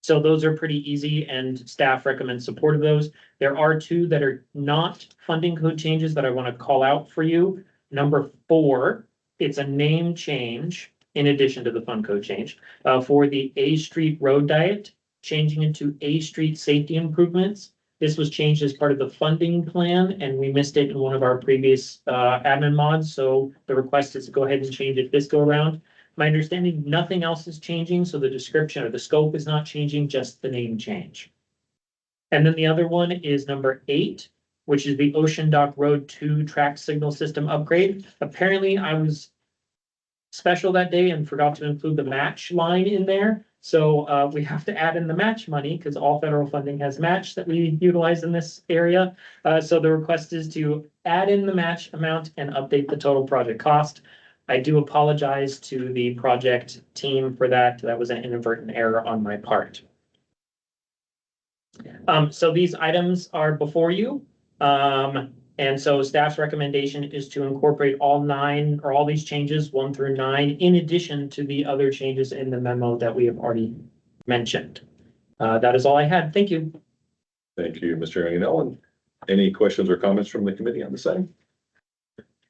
So those are pretty easy and staff recommends support of those. There are 2 that are not funding code changes that I want to call out for you. Number 4, it's a name change in addition to the fund code change for the A Street Road Diet, changing it to A Street Safety Improvements. This was changed as part of the funding plan and we missed it in one of our previous admin mods. So the request is to go ahead and change it this go around. My understanding, nothing else is changing, so the description or the scope is not changing, just the name change. And then the other one is number 8, which is the Ocean Dock Road 2 track signal system upgrade. Apparently I was special that day and forgot to include the match line in there. So we have to add in the match money because all federal funding has match that we utilize in this area. So the request is to add in the match amount and update the total project cost. I do apologize to the project team for that. That was an inadvertent error on my part. So these items are before you. And so staff's recommendation is to incorporate all 9 or all these changes, 1 through 9, in addition to the other changes in the memo that we have already mentioned. That is all I had. Thank you. Thank you, Mr. Agnell. Any questions or comments from the committee on this item?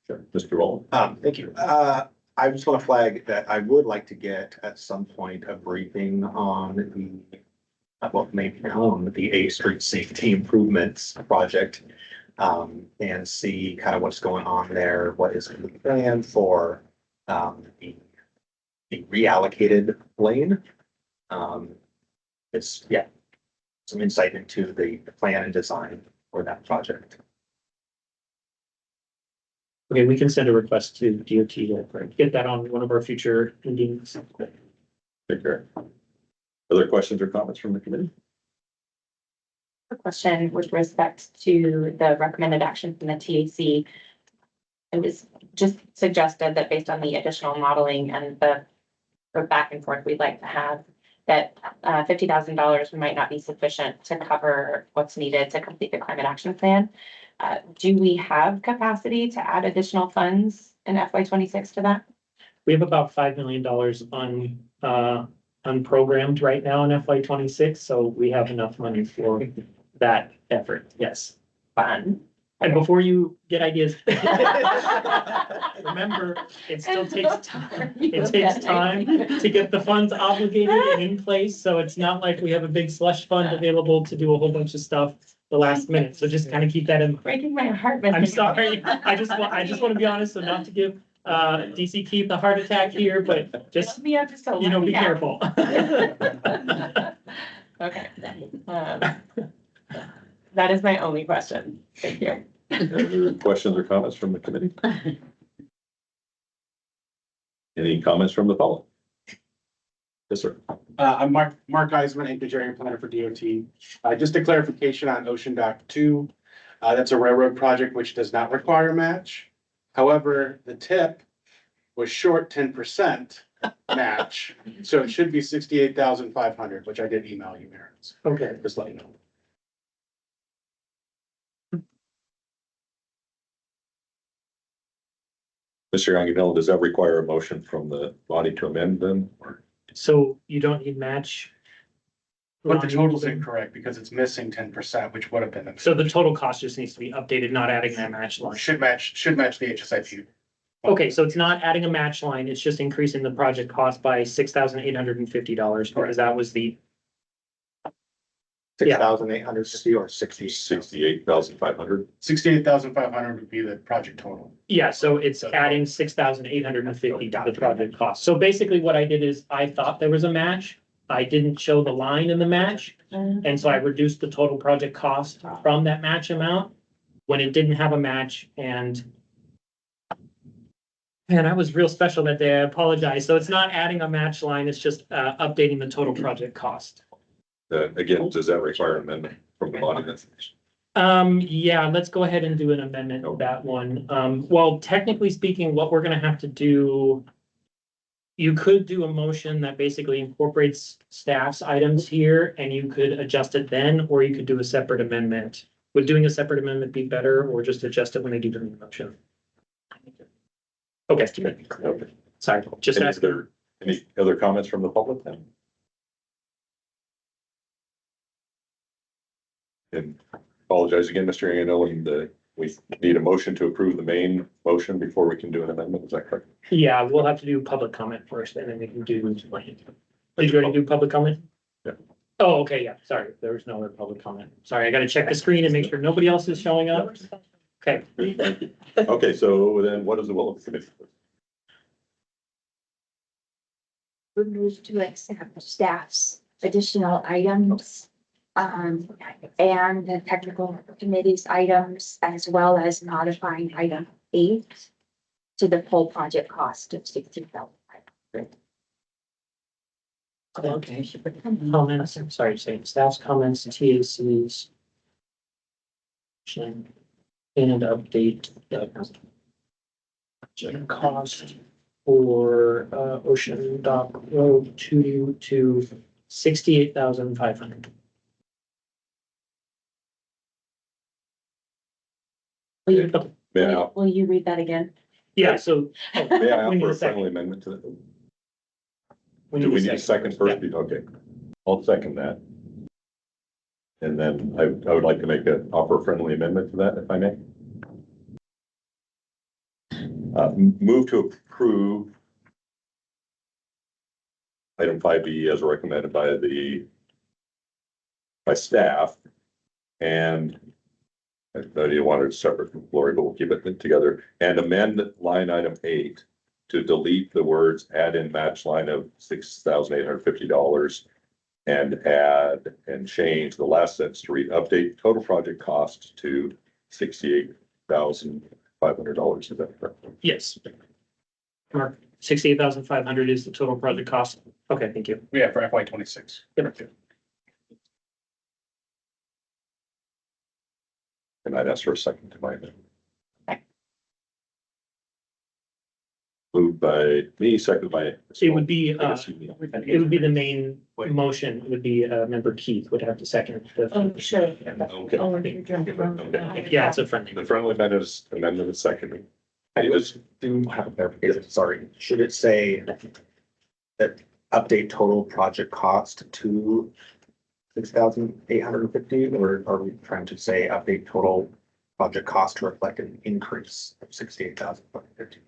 Sure, Mr. Rowland. Thank you. I just want to flag that I would like to get at some point a briefing on the, well, maybe on the A Street Safety Improvements project. And see kind of what's going on there, what is the plan for the reallocated lane. It's, yeah, some insight into the plan and design for that project. Okay, we can send a request to DOT to get that on one of our future meetings. Take care. Other questions or comments from the committee? A question with respect to the recommended action from the TAC. It was just suggested that based on the additional modeling and the back and forth we'd like to have, that $50,000 might not be sufficient to cover what's needed to complete the climate action plan. Do we have capacity to add additional funds in FY26 to that? We have about $5 million unprogrammed right now in FY26, so we have enough money for that effort. Yes. Fun. And before you get ideas, remember, it still takes time. It takes time to get the funds obligated and in place. So it's not like we have a big slush fund available to do a whole bunch of stuff the last minute. So just kind of keep that in. Breaking my heart. I'm sorry. I just want to be honest, so not to give DC Keith a heart attack here, but just, be careful. Okay. That is my only question. Thank you. Other questions or comments from the committee? Any comments from the public? Yes, sir. I'm Mark Eisman, engineering planner for DOT. Just a clarification on Ocean Dock 2. That's a railroad project which does not require a match. However, the tip was short 10% match, so it should be 68,500, which I did email you, Aaron. Okay. Just let you know. Mr. Aguinaldo, does that require a motion from the body to amend then? Or- So you don't need match? But the total's incorrect because it's missing 10%, which would have been. So the total cost just needs to be updated, not adding that match line. Should match the HSIP. Okay, so it's not adding a match line, it's just increasing the project cost by $6,850 because that was the, 6,850 or 60? 68,500. 68,500 would be the project total. yeah, so it's adding $6,850 to the project cost. So basically what I did is I thought there was a match. I didn't show the line in the match. And so I reduced the total project cost from that match amount when it didn't have a match. And I was real special that day. I apologize. So it's not adding a match line. It's just updating the total project cost. Again, does that require an amendment from the body then? Yeah, let's go ahead and do an amendment of that one. Well, technically speaking, what we're gonna have to do. You could do a motion that basically incorporates staff's items here and you could adjust it then, or you could do a separate amendment. Would doing a separate amendment be better or just adjust it when they do the motion? Okay, sorry, just asking. Any other comments from the public then? And apologize again, Mr. Iannelli, and we need a motion to approve the main motion before we can do an amendment, is that correct? Yeah, we'll have to do public comment first and then we can do. Did you already do public comment? Yeah. Oh, okay, yeah, sorry, there was no other public comment. Sorry, I gotta check the screen and make sure nobody else is showing up. Okay, Okay, so then what is the will of the committee? Would move to accept staff's additional items. And the technical committee's items as well as modifying item 8 to the full project cost of $60,000. okay. Comments, I'm sorry, saying staff's comments, TACs. And update the project cost for Ocean Dock Road 2 to 68,500. Will you read that again? Yeah, so. May I We need offer a a second. friendly amendment to that? Do we need a second first? Okay, I'll second that. And then I would like to make offer a friendly amendment to that, if I may. Move to approve item 5B as recommended by staff. And I know you wanted it separate from Lori, but we'll keep it together and amend line item 8 to delete the words add in match line of $6,850 and add and change the last sentence to read update total project cost to $68,500. Is that correct? Yes. Mark, 68,500 is the total project cost. Okay, thank you. Yeah, for FY 26. And I'd ask for a second to my amendment. Moved by me, seconded by. It would be, I guess you need- it would be the main motion, it would be, member Keith would have to second. Oh, sure. Okay. Yeah, it's a friendly. The friendly amendment is seconded. I just do have a clarification, sorry. Should it say that update total project cost to 6,850, or are we trying to say update total project cost to reflect an increase of 68,550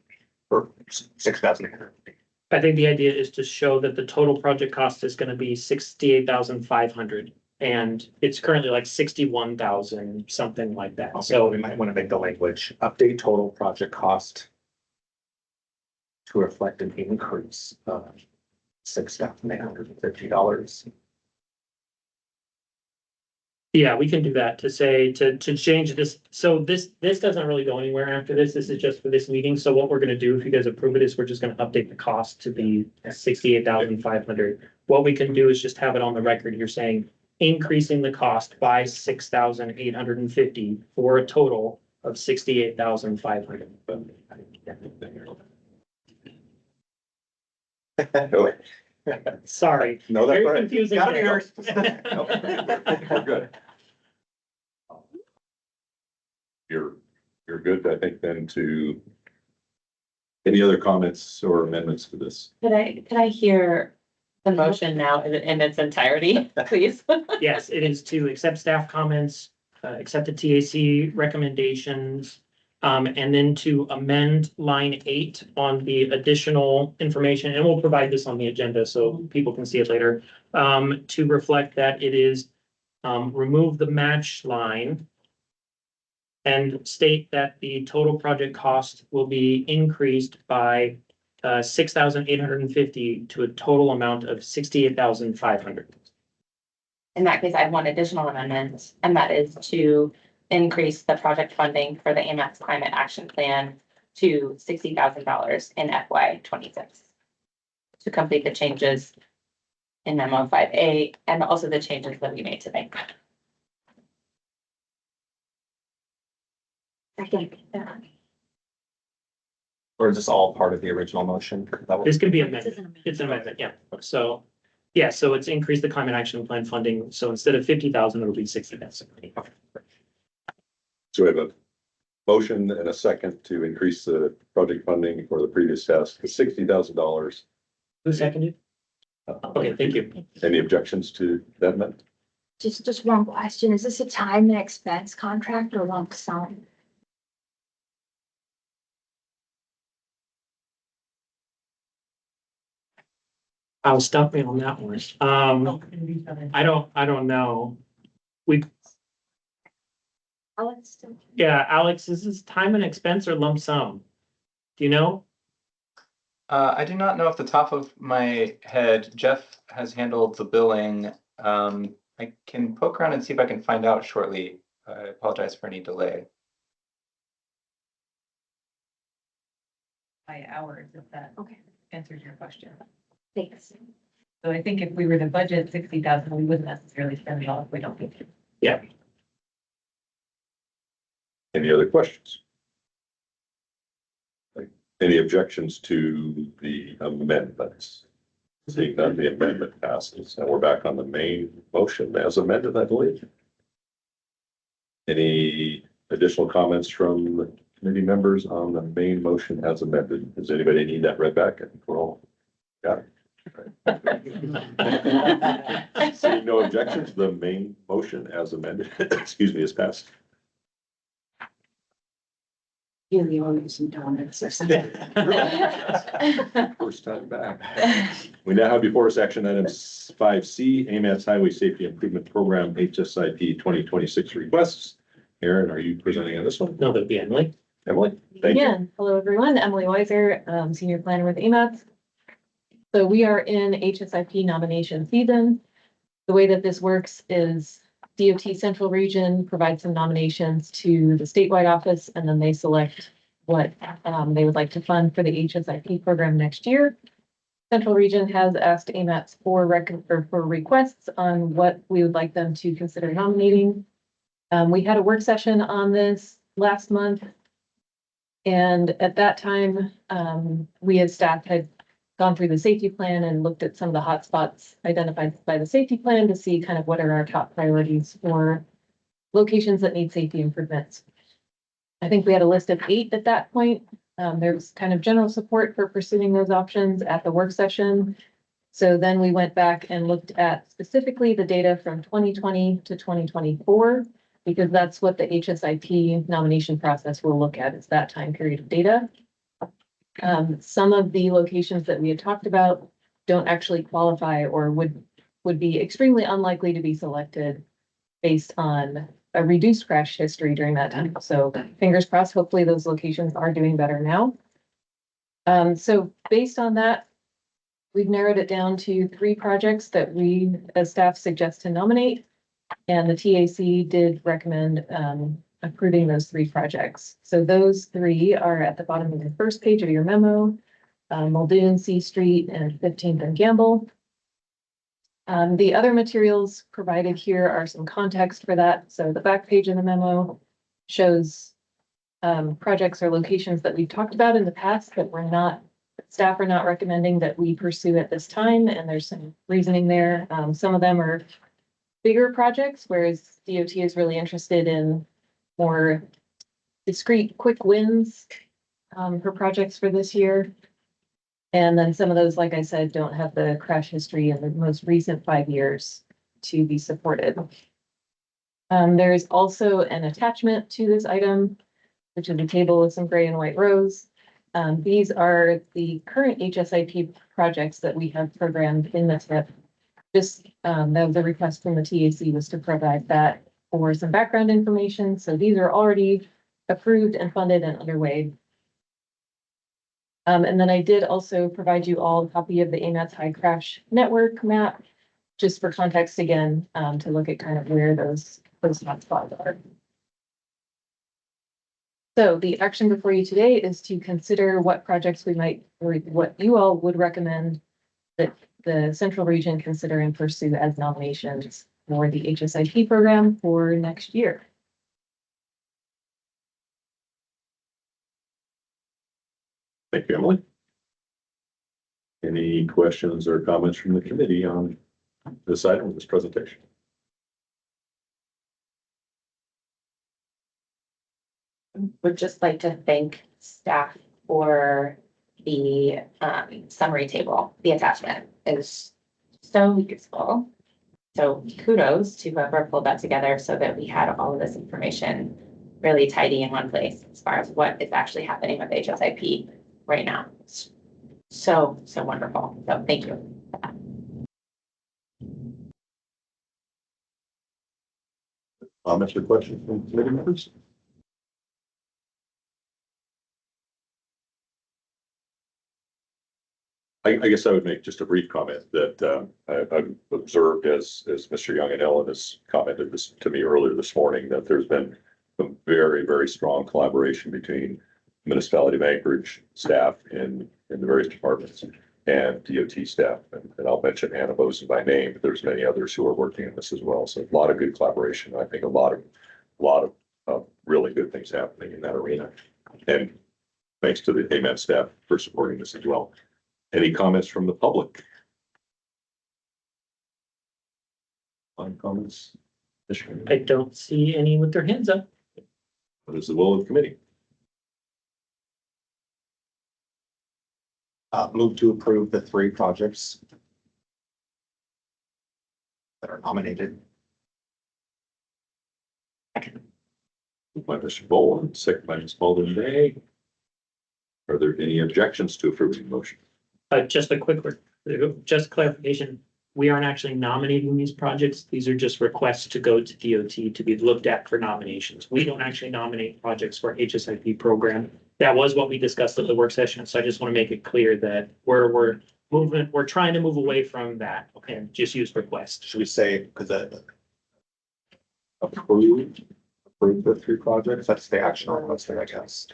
or 6,850? I think the idea is to show that the total project cost is gonna be 68,500. And it's currently like 61,000, something like that. So So, we might want to make the language update total project cost to reflect an increase of $6,850. yeah, we can do that to say, to change this. So this doesn't really go anywhere after this. This is just for this meeting. So what we're gonna do, if you guys approve it, is we're just gonna update the cost to be 68,500. What we can do is just have it on the record here saying increasing the cost by 6,850 for a total of 68,500. Sorry. No, that's Very right. confusing. Got it, yours. No, we're good. You're good, I think, then to any other comments or amendments to this? Could I hear the motion now in its entirety, please? Yes, it is to accept staff comments, accept the TAC recommendations, and then to amend line 8 on the additional information, and we'll provide this on the agenda so people can see it later, to reflect that it is remove the match line and state that the total project cost will be increased by 6,850 to a total amount of 68,500. In that case, I have one additional amendment, and that is to increase the project funding for the AMATS Climate Action Plan to $60,000 in FY 26 to complete the changes in memo 5A, and also the changes that we made today. Second. Or is this all part of the original motion? That was- This could be This is amended. an amendment. It's an amendment, yeah. So, yeah, so it's increased the climate action plan funding. So instead of 50,000, it'll be 60,000. So we have a motion and a second to increase the project funding for the previous task to $60,000. Who seconded? Okay, thank you. Any objections to that amendment? Just one question. Is this a time and expense contract or lump sum? I'll stop me on that one. I don't know. Alex, Yeah, Alex, is this time and expense or lump sum? Do you know? I do not know off the top of my head. Jeff has handled the billing. I can poke around and see if I can find out shortly. I apologize for any delay. By hours, if that okay, answers your question. thanks. So I think if we were to budget 60,000, we wouldn't necessarily spend it all if we don't need to. Yeah. Any other questions? Any objections to the amendments? Seeing none, the amendment passes, and we're back on the main motion as amended, I believe. Any additional comments from committee members on the main motion as amended? Does anybody need that read back? I think we're all got it. Seeing no objection to the main motion as amended, excuse me, is passed. You owe me some donuts or something. First time back. We now have before us action item 5C, AMATS Highway Safety Improvement Program HSIP 2026 requests. Aaron, are you presenting on this one? No, that'd be Emily. Emily, thank you. Again, hello, everyone. Emily Weiser, Senior Planner with AMATS. So we are in HSIP nomination season. The way that this works is DOT Central Region provides some nominations to the statewide office, and then they select what they would like to fund for the HSIP program next year. Central Region has asked AMATS for requests on what we would like them to consider nominating. We had a work session on this last month. And at that time, we as staff had gone through the safety plan and looked at some of the hotspots identified by the safety plan to see kind of what are our top priorities for locations that need safety improvements. I think we had a list of 8 at that point. There was kind of general support for pursuing those options at the work session. So then we went back and looked at specifically the data from 2020 to 2024, because that's what the HSIP nomination process will look at, is that time period of data. Some of the locations that we had talked about don't actually qualify or would be extremely unlikely to be selected based on a reduced crash history during that time. So fingers crossed, hopefully those locations are doing better now. So based on that, we've narrowed it down to 3 projects that we as staff suggest to nominate. And the TAC did recommend approving those 3 projects. So those 3 are at the bottom of the first page of your memo, Muldoon, C Street, and 15th and Gamble. The other materials provided here are some context for that. So the back page of the memo shows projects or locations that we've talked about in the past that staff are not recommending that we pursue at this time. And there's some reasoning there. Some of them are bigger projects, whereas DOT is really interested in more discrete, quick wins for projects for this year. And then some of those, like I said, don't have the crash history in the most recent 5 years to be supported. There is also an attachment to this item, which is a table with some gray and white rows. These are the current HSIP projects that we have programmed in the TIP. Just the request from the TAC was to provide that for some background information. So these are already approved and funded and underway. And then I did also provide you all a copy of the AMATS High Crash Network map, just for context again, to look at kind of where those hotspots are. So the action before you today is to consider what projects we might, or what you all would recommend that the Central Region consider and pursue as nominations for the HSIP program for next year. Thank you, Emily. Any questions or comments from the committee on this item, this presentation? Would just like to thank staff for the summary table. The attachment is so useful. So kudos to whoever pulled that together so that we had all of this information really tidy in one place as far as what is actually happening with HSIP right now. It's so wonderful. So thank you. Comments or questions from committee members? I guess I would make just a brief comment that I've observed as Mr. Young and Ellen has commented this to me earlier this morning, that there's been some very, very strong collaboration between municipality of Anchorage staff in the various departments and DOT staff. And I'll mention Anna Boson by name, but there's many others who are working on this as well. So a lot of good collaboration. I think a lot of really good things happening in that arena. And thanks to the AMATS staff for supporting this as well. Any comments from the public? On comments? I don't see any with their hands up. What is the will of the committee? Move to approve the 3 projects that are nominated. Moved by Mr. Boland, second by Ms. Baldwin Day. Are there any objections to approving the motion? Just a quick, just clarification. We aren't actually nominating these projects. These are just requests to go to DOT to be looked at for nominations. We don't actually nominate projects for HSIP program. That was what we discussed at the work session. So I just want to make it clear that we're trying to move away from that and just use requests. Should we say, because approve the 3 projects? That's the action on listing, I guess.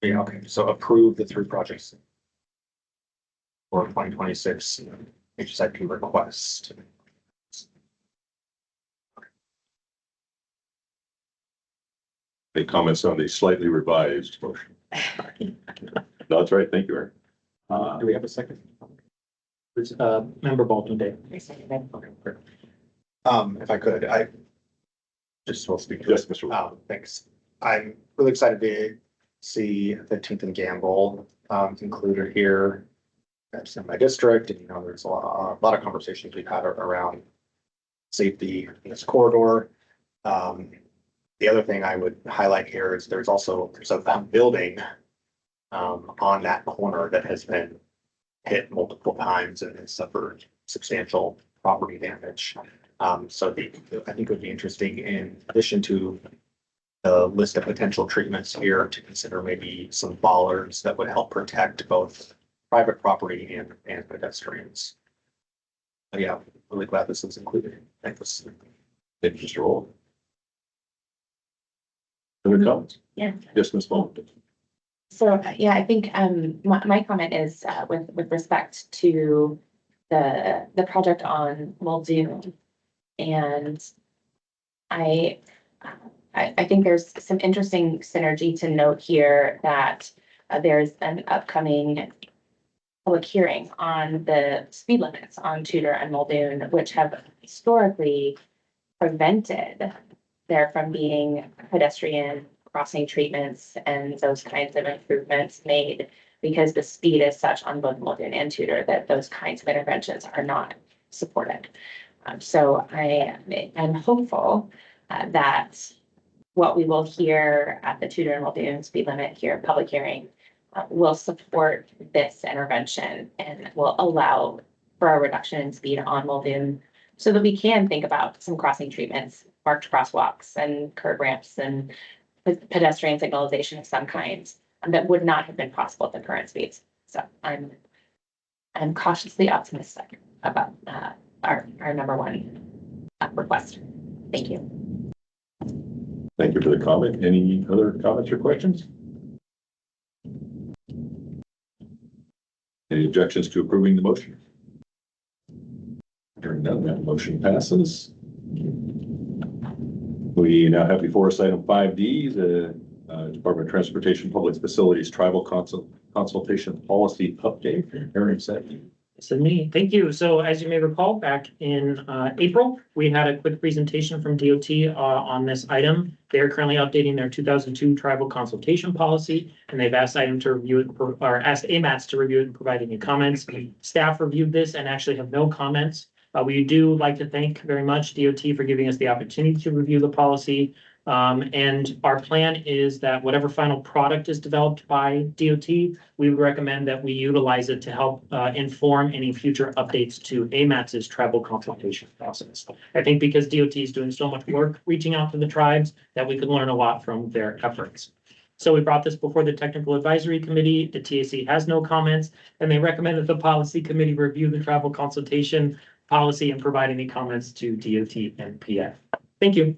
Yeah, okay, so approve the 3 projects for 2026 HSIP request. Any comments on the slightly revised motion? No, that's right. Thank you, Aaron. Do we have a second? Member Baldwin Day. Okay, great. If I could, I just will speak. Yes, Mr. Wood. Thanks. I'm really excited to see 15th and Gamble included here. That's in my district, and there's a lot of conversations we've had around safety in this corridor. The other thing I would highlight here is there's a building on that corner that has been hit multiple times and has suffered substantial property damage. So I think it would be interesting, in addition to the list of potential treatments here, to consider maybe some bollards that would help protect both private property and pedestrians. But yeah, really glad this is included. Thanks. Thank you, Mr. Roll. Other comments? Yeah. Yes, Ms. Baldwin. So, yeah, I think my comment is with respect to the project on Muldoon. And I think there's some interesting synergy to note here that there's an upcoming public hearing on the speed limits on Tudor and Muldoon, which have historically prevented there from being pedestrian crossing treatments and those kinds of improvements made, because the speed is such on both Muldoon and Tudor that those kinds of interventions are not supported. So I am hopeful that what we will hear at the Tudor and Muldoon speed limit here, public hearing, will support this intervention and will allow for a reduction in speed on Muldoon, so that we can think about some crossing treatments, marked crosswalks and curb ramps and pedestrian signalization of some kinds that would not have been possible at the current speeds. So I'm cautiously optimistic about our number one request. Thank you. Thank you for the comment. Any other comments or questions? Any objections to approving the motion? Hearing none, that motion passes. We now have before us item 5D, the Department of Transportation Public Facilities Tribal Consultation Policy Update. Aaron said. So me, thank you. So as you may recall, back in April, we had a quick presentation from DOT on this item. They're currently updating their 2002 tribal consultation policy, and they've asked item to review it, or asked AMATS to review it and provide any comments. Staff reviewed this and actually have no comments. We do like to thank very much DOT for giving us the opportunity to review the policy. And our plan is that whatever final product is developed by DOT, we would recommend that we utilize it to help inform any future updates to AMATS's tribal consultation process. I think because DOT is doing so much work reaching out to the tribes that we could learn a lot from their efforts. So we brought this before the Technical Advisory Committee. The TAC has no comments, and they recommend that the Policy Committee review the tribal consultation policy and provide any comments to DOT and PF. Thank you.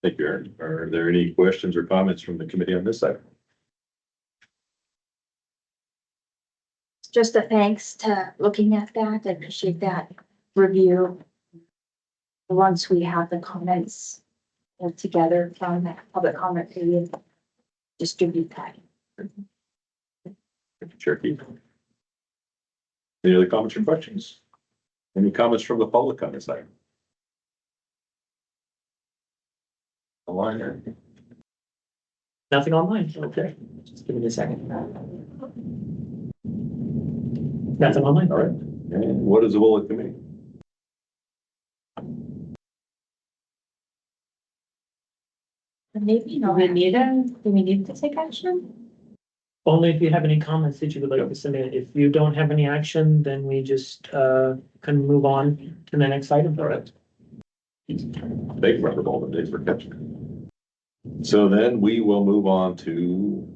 Thank you, Aaron. Are there any questions or comments from the committee on this item? Just a thanks to looking at that. I appreciate that review. Once we have the comments together from that public comment period, distribute that. Thank you, Chair Keith. Any other comments or questions? Any comments from the public on this item? Online there. Nothing online. Okay. Just give me a second. Nothing online. All right. And what is the will of the committee? Maybe do we need to take action? Only if you have any comments that you would like to submit. If you don't have any action, then we just can move on to the next item. All right. Thank you, Member Baldwin. Thanks for catching it. So then we will move on to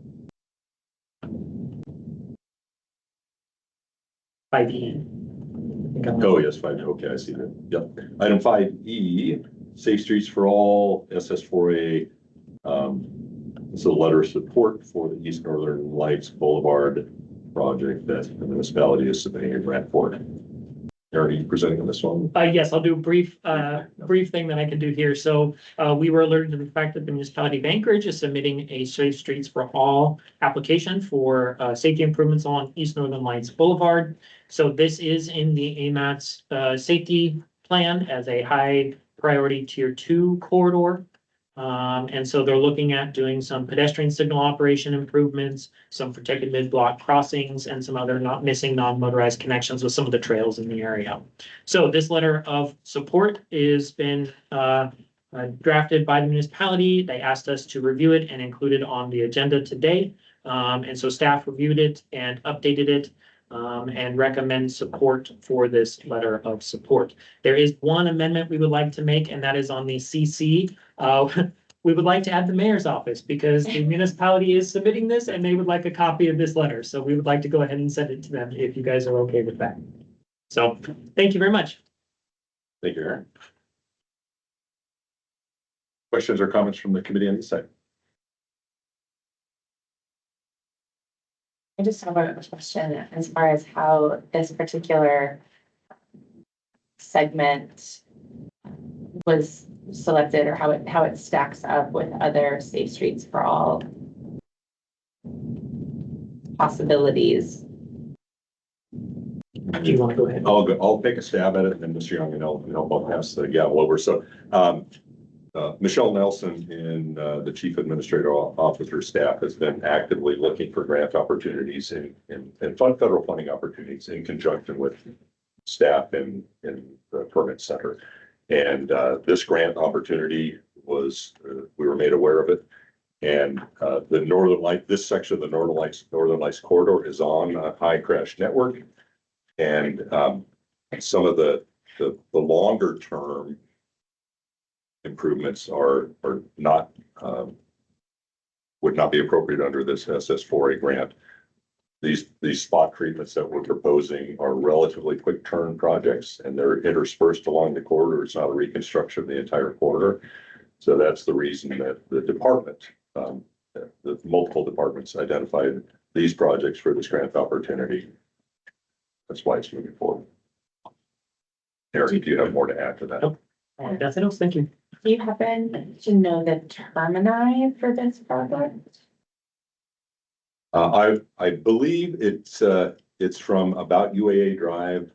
5E. oh yes, 5. Okay, I see that. Yep. Item 5E, Safe Streets for All, SS4A. It's a letter of support for the East Northern Lights Boulevard project that the municipality is submitting a grant for. Are you presenting on this one? Yes, I'll do a brief thing that I can do here. So we were alerted to the fact that the municipality of Vanguard is submitting a Safe Streets for All application for safety improvements on East Northern Lights Boulevard. So this is in the AMATS safety plan as a high priority tier 2 corridor. And so they're looking at doing some pedestrian signal operation improvements, some protected mid-block crossings, and some other non-motorized connections with some of the trails in the area. So this letter of support is been drafted by the municipality. They asked us to review it and include it on the agenda today. And so staff reviewed it and updated it and recommend support for this letter of support. There is one amendment we would like to make, and that is on the CC. We would like to add the mayor's office because the municipality is submitting this and they would like a copy of this letter. So we would like to go ahead and send it to them if you guys are okay with that. So thank you very much. Thank you, Aaron. Questions or comments from the committee on this side? I just have a question as far as how this particular segment was selected or how it stacks up with other Safe Streets for All possibilities. Do you want to go ahead? I'll take a stab at it, and then Mr. Young and I'll pass the gavel over. So Michelle Nelson in the Chief Administrative Officer staff has been actively looking for grant opportunities and federal funding opportunities in conjunction with staff in the permit center. And this grant opportunity was, we were made aware of it. And the Northern Light, this section of the Northern Lights corridor is on a high crash network. And some of the longer term improvements are not, would not be appropriate under this SS4A grant. These spot treatments that we're proposing are relatively quick turn projects, and they're interspersed along the corridor. It's not a reconstruction of the entire corridor. So that's the reason that the department, the multiple departments identified these projects for this grant opportunity. That's why it's moving forward. Eric, do you have more to add to that? Nope. Nothing else, thank you. Do you happen to know the termini for this project? I believe it's from about UAA Drive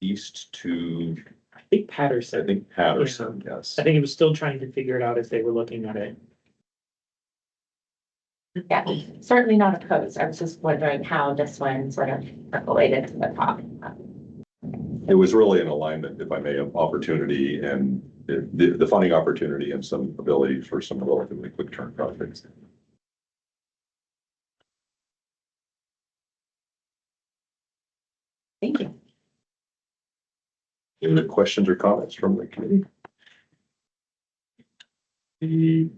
east to, I think I Patterson. think Patterson, yes. I think it was still trying to figure it out as they were looking at it. Yeah, certainly not opposed. I was just wondering how this one sort of percolated to the top. It was really an alignment, if I may, of opportunity and the funding opportunity and some ability for some relatively quick turn projects. Thank you. Any other questions or comments from the committee? The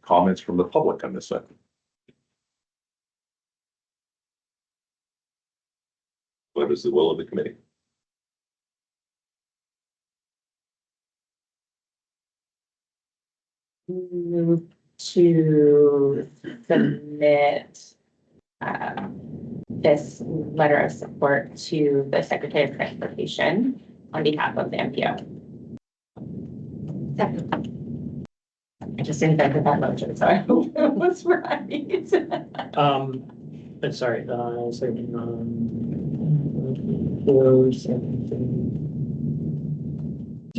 comments from the public on this side? What is the will of the committee? Move to submit this letter of support to the Secretary of Transportation on behalf of the MPO. Second. I just invented that motion, so I hope it was right. I'm sorry, sorry,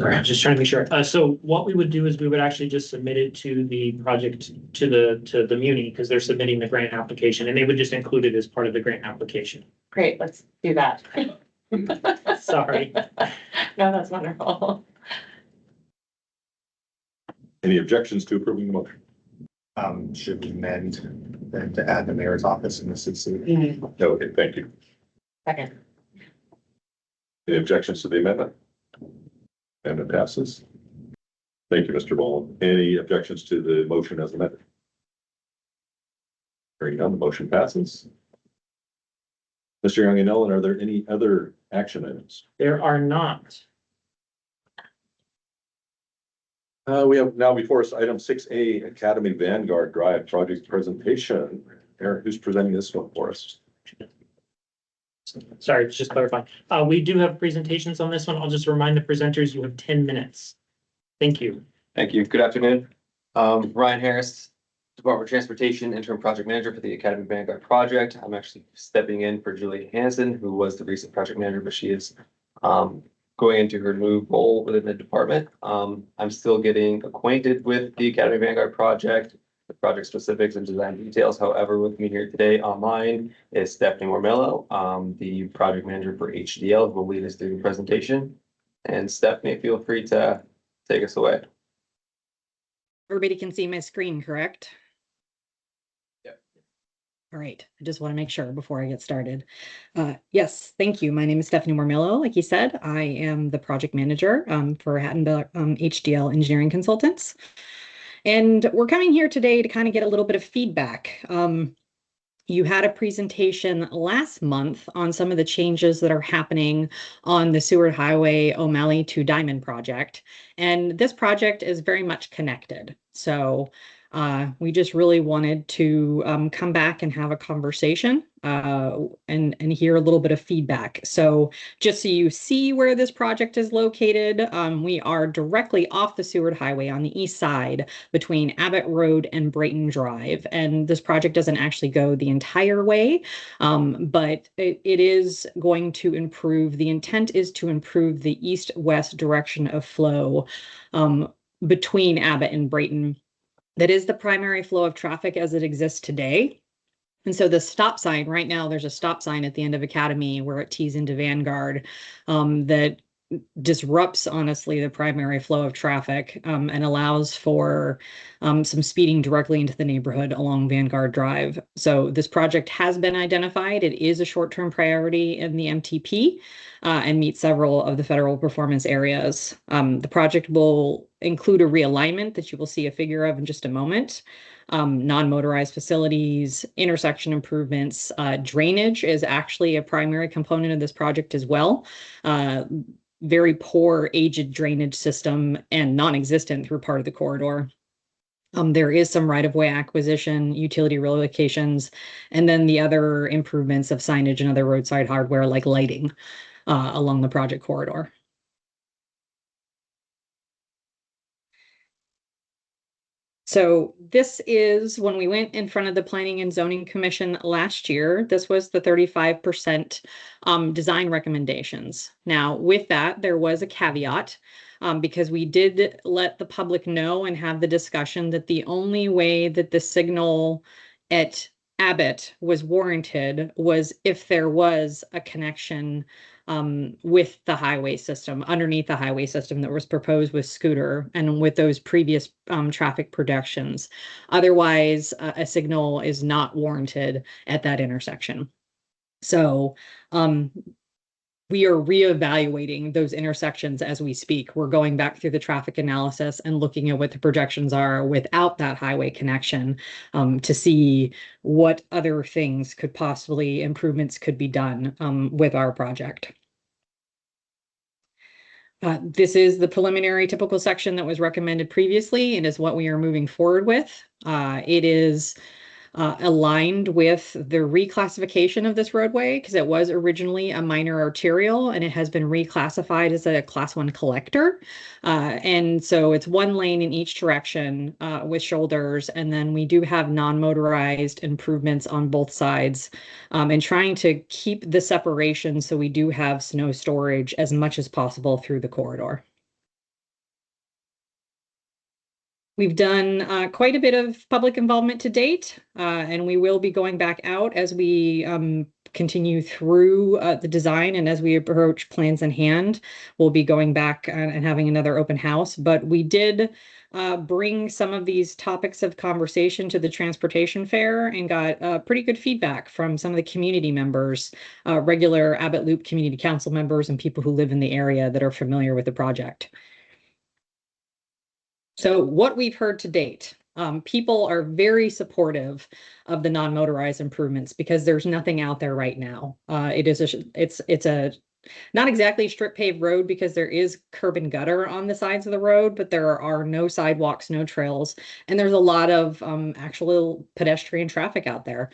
I'm just trying to make sure. So what we would do is we would actually just submit it to the project, to the Muni, because they're submitting the grant application, and they would just include it as part of the grant application. Great, let's do that. Sorry. No, that's wonderful. Any objections to approving the motion? Should we amend then to add the mayor's office in the CC? Okay, thank you. Second. Any objections to the amendment? And it passes. Thank you, Mr. Boland. Any objections to the motion as amended? Hearing none, the motion passes. Mr. Young and Ellen, are there any other action items? There are not. We have now before us item 6A, Academy Vanguard Drive project presentation. Eric, who's presenting this one for us? Sorry, just clarifying. We do have presentations on this one. I'll just remind the presenters you have 10 minutes. Thank you. Thank you. Good afternoon. Ryan Harris, Department of Transportation, Interim Project Manager for the Academy Vanguard Project. I'm actually stepping in for Julie Hansen, who was the recent project manager, but she is going into her new role within the department. I'm still getting acquainted with the Academy Vanguard Project, the project specifics and design details. However, with me here today online is Stephanie Mormello, the project manager for HDL, who will lead us through the presentation. And Stephanie, feel free to take us away. Everybody can see my screen, correct? Yep. All right, I just want to make sure before I get started. Yes, thank you. My name is Stephanie Mormello. Like you said, I am the project manager for Hattonville HDL Engineering Consultants. And we're coming here today to kind of get a little bit of feedback. You had a presentation last month on some of the changes that are happening on the Seward Highway O'Malley to Diamond project. And this project is very much connected. So we just really wanted to come back and have a conversation and hear a little bit of feedback. So just so you see where this project is located, we are directly off the Seward Highway on the east side between Abbott Road and Brayton Drive. And this project doesn't actually go the entire way, but it is going to improve. The intent is to improve the east-west direction of flow between Abbott and Brayton. That is the primary flow of traffic as it exists today. And so the stop sign, right now, there's a stop sign at the end of Academy where it tees into Vanguard that disrupts, honestly, the primary flow of traffic and allows for some speeding directly into the neighborhood along Vanguard Drive. So this project has been identified. It is a short-term priority in the MTP and meets several of the federal performance areas. The project will include a realignment that you will see a figure of in just a moment. Non-motorized facilities, intersection improvements, drainage is actually a primary component of this project as well. Very poor aged drainage system and non-existent through part of the corridor. There is some right-of-way acquisition, utility relocations, and then the other improvements of signage and other roadside hardware like lighting along the project corridor. So this is when we went in front of the Planning and Zoning Commission last year. This was the 35% design recommendations. Now, with that, there was a caveat because we did let the public know and have the discussion that the only way that the signal at Abbott was warranted was if there was a connection with the highway system, underneath the highway system that was proposed with Scooter and with those previous traffic projections. Otherwise, a signal is not warranted at that intersection. So we are reevaluating those intersections as we speak. We're going back through the traffic analysis and looking at what the projections are without that highway connection to see what other things could possibly improvements could be done with our project. This is the preliminary typical section that was recommended previously and is what we are moving forward with. It is aligned with the reclassification of this roadway because it was originally a minor arterial and it has been reclassified as a class 1 collector. And so it's one lane in each direction with shoulders. And then we do have non-motorized improvements on both sides and trying to keep the separation so we do have snow storage as much as possible through the corridor. We've done quite a bit of public involvement to date, and we will be going back out as we continue through the design and as we approach plans in hand. We'll be going back and having another open house, but we did bring some of these topics of conversation to the transportation fair and got pretty good feedback from some of the community members, regular Abbott Loop Community Council members and people who live in the area that are familiar with the project. So what we've heard to date, people are very supportive of the non-motorized improvements because there's nothing out there right now. It's a not exactly strip paved road because there is curb and gutter on the sides of the road, but there are no sidewalks, no trails, and there's a lot of actual pedestrian traffic out there.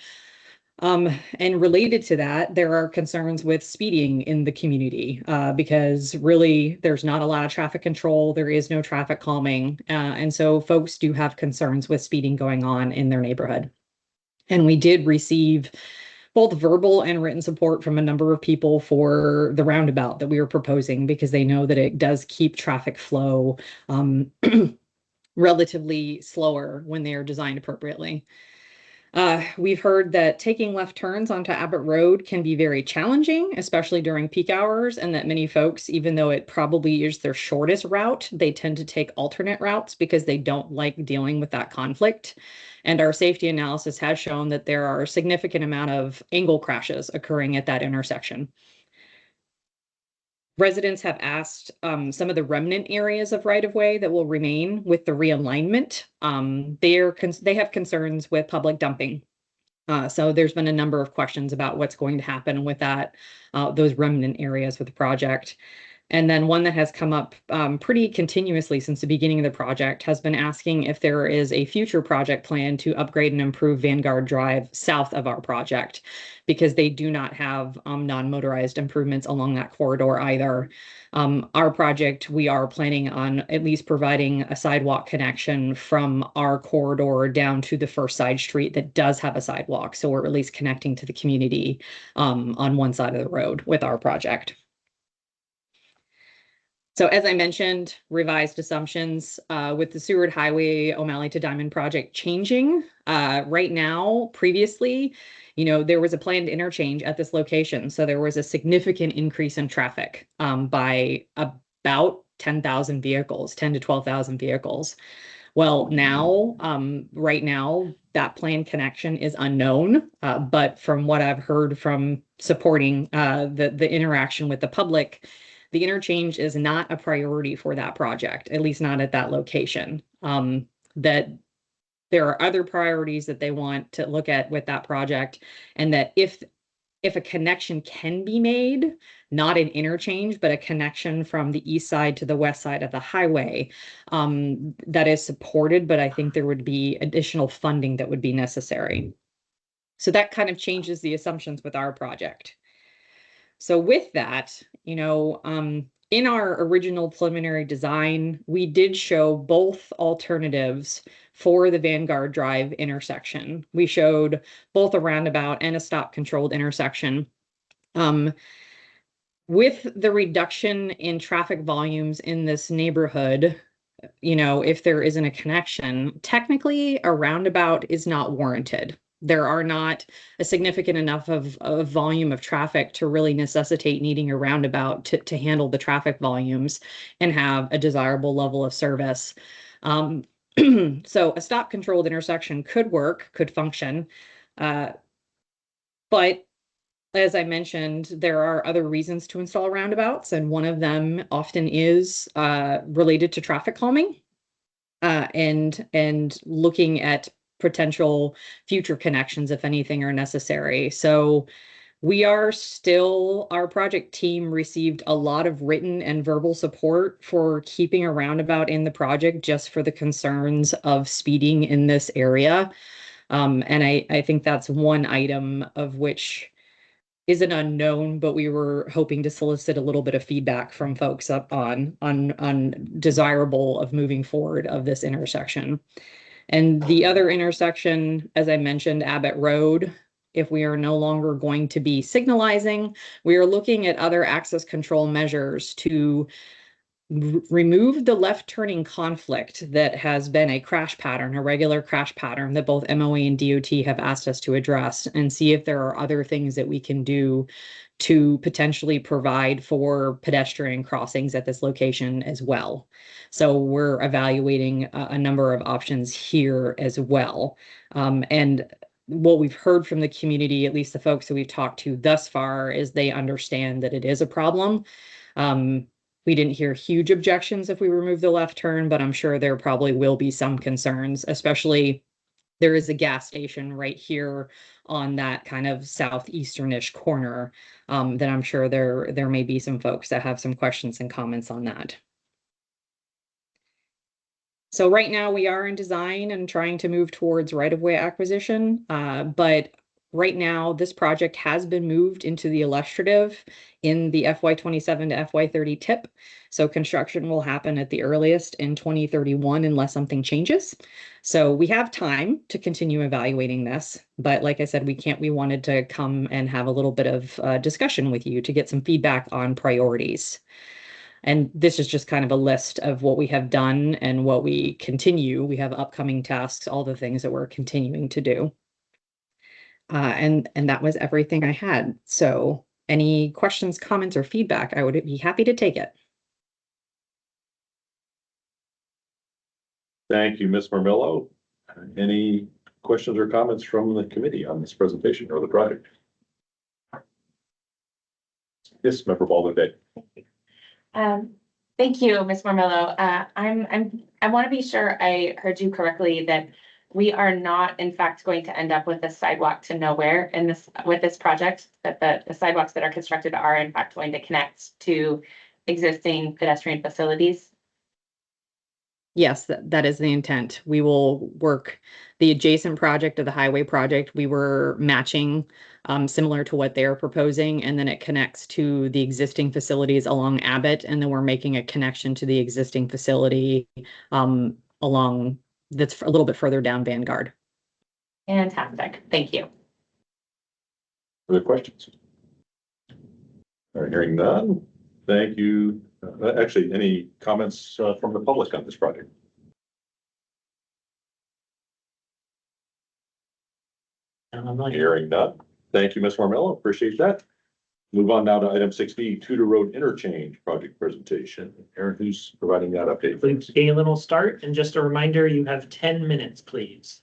And related to that, there are concerns with speeding in the community because really there's not a lot of traffic control. There is no traffic calming. And so folks do have concerns with speeding going on in their neighborhood. And we did receive both verbal and written support from a number of people for the roundabout that we were proposing because they know that it does keep traffic flow relatively slower when they are designed appropriately. We've heard that taking left turns onto Abbott Road can be very challenging, especially during peak hours, and that many folks, even though it probably is their shortest route, they tend to take alternate routes because they don't like dealing with that conflict. And our safety analysis has shown that there are a significant amount of angle crashes occurring at that intersection. Residents have asked some of the remnant areas of right-of-way that will remain with the realignment. They have concerns with public dumping. So there's been a number of questions about what's going to happen with that, those remnant areas with the project. And then one that has come up pretty continuously since the beginning of the project has been asking if there is a future project plan to upgrade and improve Vanguard Drive south of our project, because they do not have non-motorized improvements along that corridor either. Our project, we are planning on at least providing a sidewalk connection from our corridor down to the first side street that does have a sidewalk. So we're at least connecting to the community on one side of the road with our project. So as I mentioned, revised assumptions with the Seward Highway O'Malley to Diamond project changing. Right now, previously, there was a planned interchange at this location. So there was a significant increase in traffic by about 10,000 vehicles, 10 to 12,000 vehicles. Well, now, right now, that planned connection is unknown. But from what I've heard from supporting the interaction with the public, the interchange is not a priority for that project, at least not at that location. That there are other priorities that they want to look at with that project, and that if if a connection can be made, not an interchange, but a connection from the east side to the west side of the highway, that is supported, but I think there would be additional funding that would be necessary. So that kind of changes the assumptions with our project. So with that, in our original preliminary design, we did show both alternatives for the Vanguard Drive intersection. We showed both a roundabout and a stop controlled intersection. With the reduction in traffic volumes in this neighborhood, if there isn't a connection, technically a roundabout is not warranted. There are not a significant enough of volume of traffic to really necessitate needing a roundabout to handle the traffic volumes and have a desirable level of service. So a stop controlled intersection could work, could function. But as I mentioned, there are other reasons to install roundabouts, and one of them often is related to traffic calming and looking at potential future connections if anything are necessary. So our project team received a lot of written and verbal support for keeping a roundabout in the project just for the concerns of speeding in this area. And I think that's one item of which is an unknown, but we were hoping to solicit a little bit of feedback from folks up on desirable of moving forward of this intersection. And the other intersection, as I mentioned, Abbott Road, if we are no longer going to be signalizing, we are looking at other access control measures to remove the left turning conflict that has been a crash pattern, a regular crash pattern that both MOA and DOT have asked us to address, and see if there are other things that we can do to potentially provide for pedestrian crossings at this location as well. So we're evaluating a number of options here as well. And what we've heard from the community, at least the folks that we've talked to thus far, is they understand that it is a problem. We didn't hear huge objections if we remove the left turn, but I'm sure there probably will be some concerns, especially there is a gas station right here on that kind of southeasternish corner, that I'm sure there may be some folks that have some questions and comments on that. So right now we are in design and trying to move towards right-of-way acquisition, but right now this project has been moved into the illustrative in the FY27 to FY30 tip. So construction will happen at the earliest in 2031 unless something changes. So we have time to continue evaluating this, but like I said, we wanted to come and have a little bit of discussion with you to get some feedback on priorities. And this is just kind of a list of what we have done and what we continue. We have upcoming tasks, all the things that we're continuing to do. And that was everything I had. So any questions, comments, or feedback, I would be happy to take it. Thank you, Ms. Marmillo. Any questions or comments from the committee on this presentation or the project? Yes, Member Baldwin. Thank you, Ms. Marmillo. I want to be sure I heard you correctly that we are not in fact going to end up with a sidewalk to nowhere with this project, that the sidewalks that are constructed are in fact going to connect to existing pedestrian facilities. Yes, that is the intent. We will work the adjacent project of the highway project. We were matching similar to what they're proposing, and then it connects to the existing facilities along Abbott, and then we're making a connection to the existing facility along that's a little bit further down Vanguard. Fantastic. Thank you. Other questions? All right, hearing none. Thank you. Actually, any comments from the public on this project? Hearing none. Thank you, Ms. Marmillo. Appreciate that. Move on now to item 6D, Tudor Road Interchange Project Presentation. Aaron, who's providing that update? Please, Galen will start, and just a reminder, you have 10 minutes, please.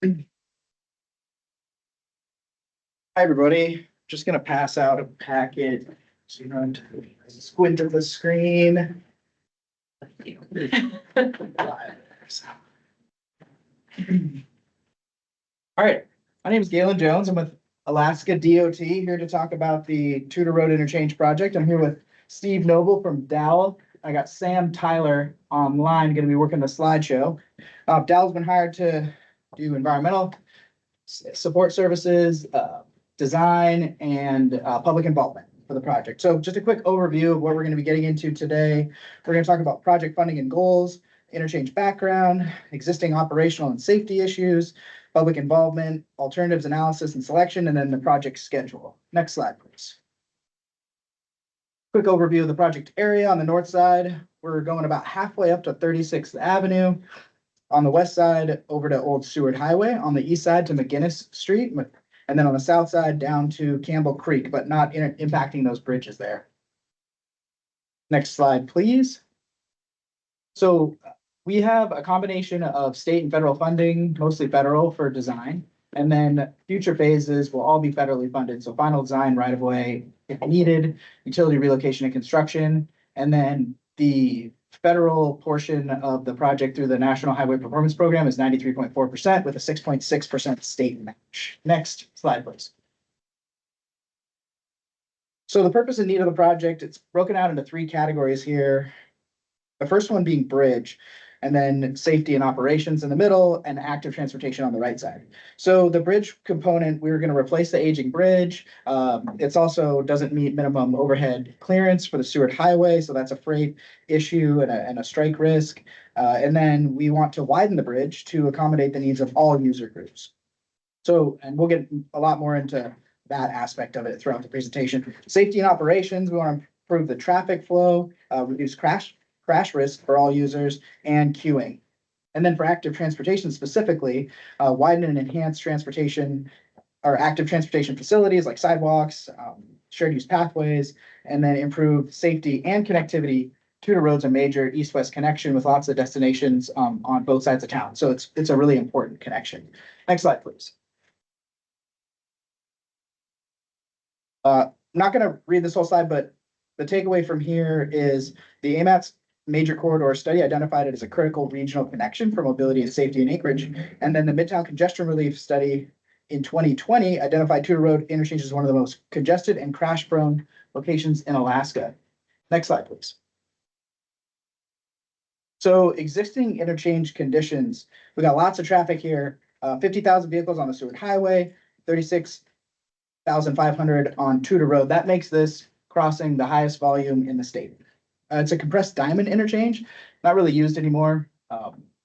Hi, everybody. Just gonna pass out a packet. So you don't squint at the screen. All right, my name is Galen Jones. I'm with Alaska DOT here to talk about the Tudor Road Interchange project. I'm here with Steve Noble from Dow. I got Sam Tyler online, going to be working the slideshow. Dow's been hired to do environmental support services, design, and public involvement for the project. So just a quick overview of what we're going to be getting into today. We're going to talk about project funding and goals, interchange background, existing operational and safety issues, public involvement, alternatives analysis and selection, and then the project schedule. Next slide, please. Quick overview of the project area. On the north side, we're going about halfway up to 36th Avenue. On the west side, over to Old Seward Highway. On the east side to McGinnis Street. And then on the south side down to Campbell Creek, but not impacting those bridges there. Next slide, please. So we have a combination of state and federal funding, mostly federal for design. And then future phases will all be federally funded. So final design right of way if needed, utility relocation and construction. And then the federal portion of the project through the National Highway Performance Program is 93.4% with a 6.6% state match. Next slide, please. So the purpose and need of the project, it's broken out into three categories here. The first one being bridge, and then safety and operations in the middle, and active transportation on the right side. So the bridge component, we're going to replace the aging bridge. It's also doesn't meet minimum overhead clearance for the Seward Highway, so that's a freight issue and a strike risk. And then we want to widen the bridge to accommodate the needs of all user groups. So, and we'll get a lot more into that aspect of it throughout the presentation. Safety and operations, we want to improve the traffic flow, reduce crash risk for all users, and queuing. And then for active transportation specifically, widen and enhance transportation or active transportation facilities like sidewalks, shared use pathways, and then improve safety and connectivity. Tudor Road's a major east-west connection with lots of destinations on both sides of town. So it's a really important connection. Next slide, please. Not going to read this whole slide, but the takeaway from here is the AMATS major corridor study identified it as a critical regional connection for mobility and safety in Anchorage. And then the Midtown Congestion Relief Study in 2020 identified Tudor Road interchange as one of the most congested and crash-prone locations in Alaska. Next slide, please. So existing interchange conditions, we got lots of traffic here, 50,000 vehicles on the Seward Highway, 36,500 on Tudor Road. That makes this crossing the highest volume in the state. It's a compressed diamond interchange, not really used anymore.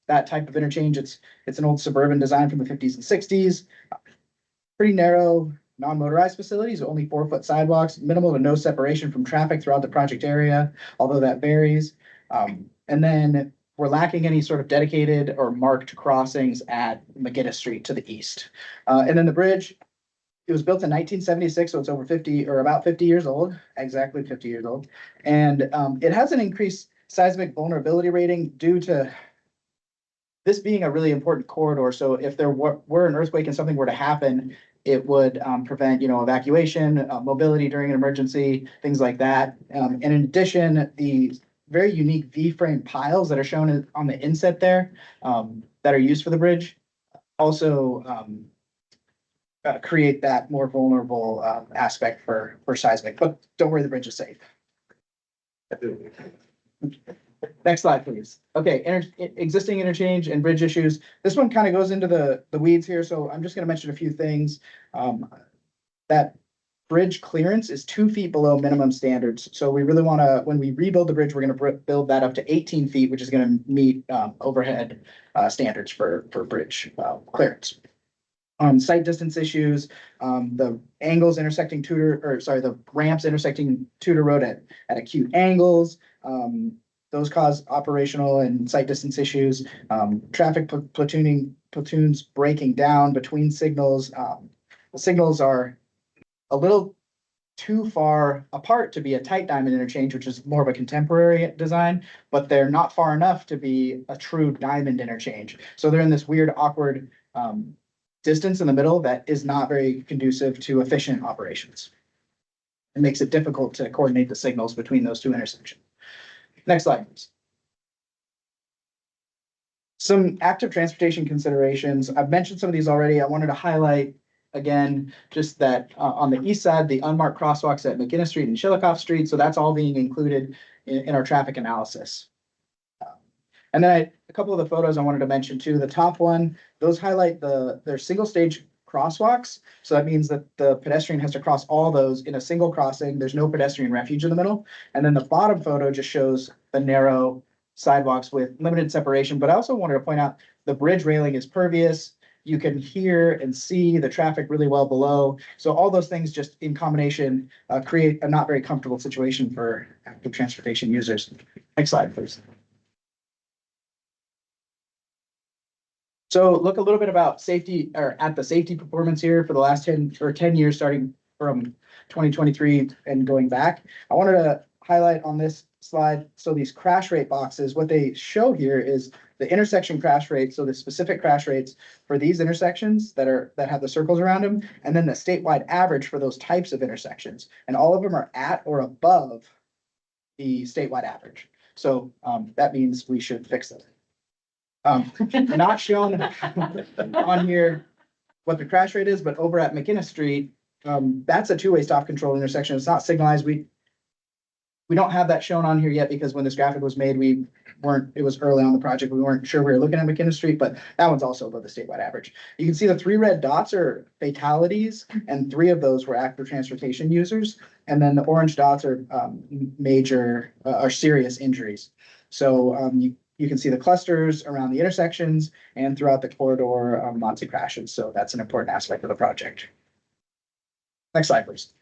That type of interchange, it's an old suburban design from the 50s and 60s. Pretty narrow, non-motorized facilities, only 4-foot sidewalks, minimal to no separation from traffic throughout the project area, although that varies. And then we're lacking any sort of dedicated or marked crossings at McGinnis Street to the east. And then the bridge, it was built in 1976, so it's over 50 or about 50 years old, exactly 50 years old. And it has an increased seismic vulnerability rating due to this being a really important corridor. So if there were an earthquake and something were to happen, it would prevent, evacuation, mobility during an emergency, things like that. And in addition, the very unique V-frame piles that are shown on the inset there that are used for the bridge also create that more vulnerable aspect for seismic, but don't worry, the bridge is safe. Next slide, please. Okay, existing interchange and bridge issues. This one kind of goes into the weeds here, so I'm just going to mention a few things. That bridge clearance is 2 feet below minimum standards. So we really want to, when we rebuild the bridge, we're going to build that up to 18 feet, which is going to meet overhead standards for bridge clearance. Site distance issues, the angles intersecting the ramps intersecting Tudor Road at acute angles. Those cause operational and site distance issues. Traffic platoons breaking down between signals. The signals are a little too far apart to be a tight diamond interchange, which is more of a contemporary design, but they're not far enough to be a true diamond interchange. So they're in this weird, awkward distance in the middle that is not very conducive to efficient operations. It makes it difficult to coordinate the signals between those two intersections. Next slide, please. Some active transportation considerations. I've mentioned some of these already. I wanted to highlight again, just that on the east side, the unmarked crosswalks at McGinnis Street and Chillicothe Street. So that's all being included in our traffic analysis. And then a couple of the photos I wanted to mention too. The top one, those highlight their single stage crosswalks. So that means that the pedestrian has to cross all those in a single crossing. There's no pedestrian refuge in the middle. And then the bottom photo just shows the narrow sidewalks with limited separation. But I also wanted to point out the bridge railing is pervious. You can hear and see the traffic really well below. So all those things just in combination create a not very comfortable situation for active transportation users. Next slide, please. So look a little bit about safety or at the safety performance here for the last 10 years, starting from 2023 and going back. I wanted to highlight on this slide. So these crash rate boxes, what they show here is the intersection crash rate. So the specific crash rates for these intersections that have the circles around them, and then the statewide average for those types of intersections. And all of them are at or above the statewide average. So that means we should fix them. Not shown on here what the crash rate is, but over at McGinnis Street, that's a two-way stop control intersection. It's not signalized. We don't have that shown on here yet because when this graphic was made, it was early on the project. We weren't sure we were looking at McGinnis Street, but that one's also above the statewide average. You can see the 3 red dots are fatalities, and 3 of those were active transportation users. And then the orange dots are major or serious injuries. So you can see the clusters around the intersections and throughout the corridor lots of crashes. So that's an important aspect of the project. Next slide, please.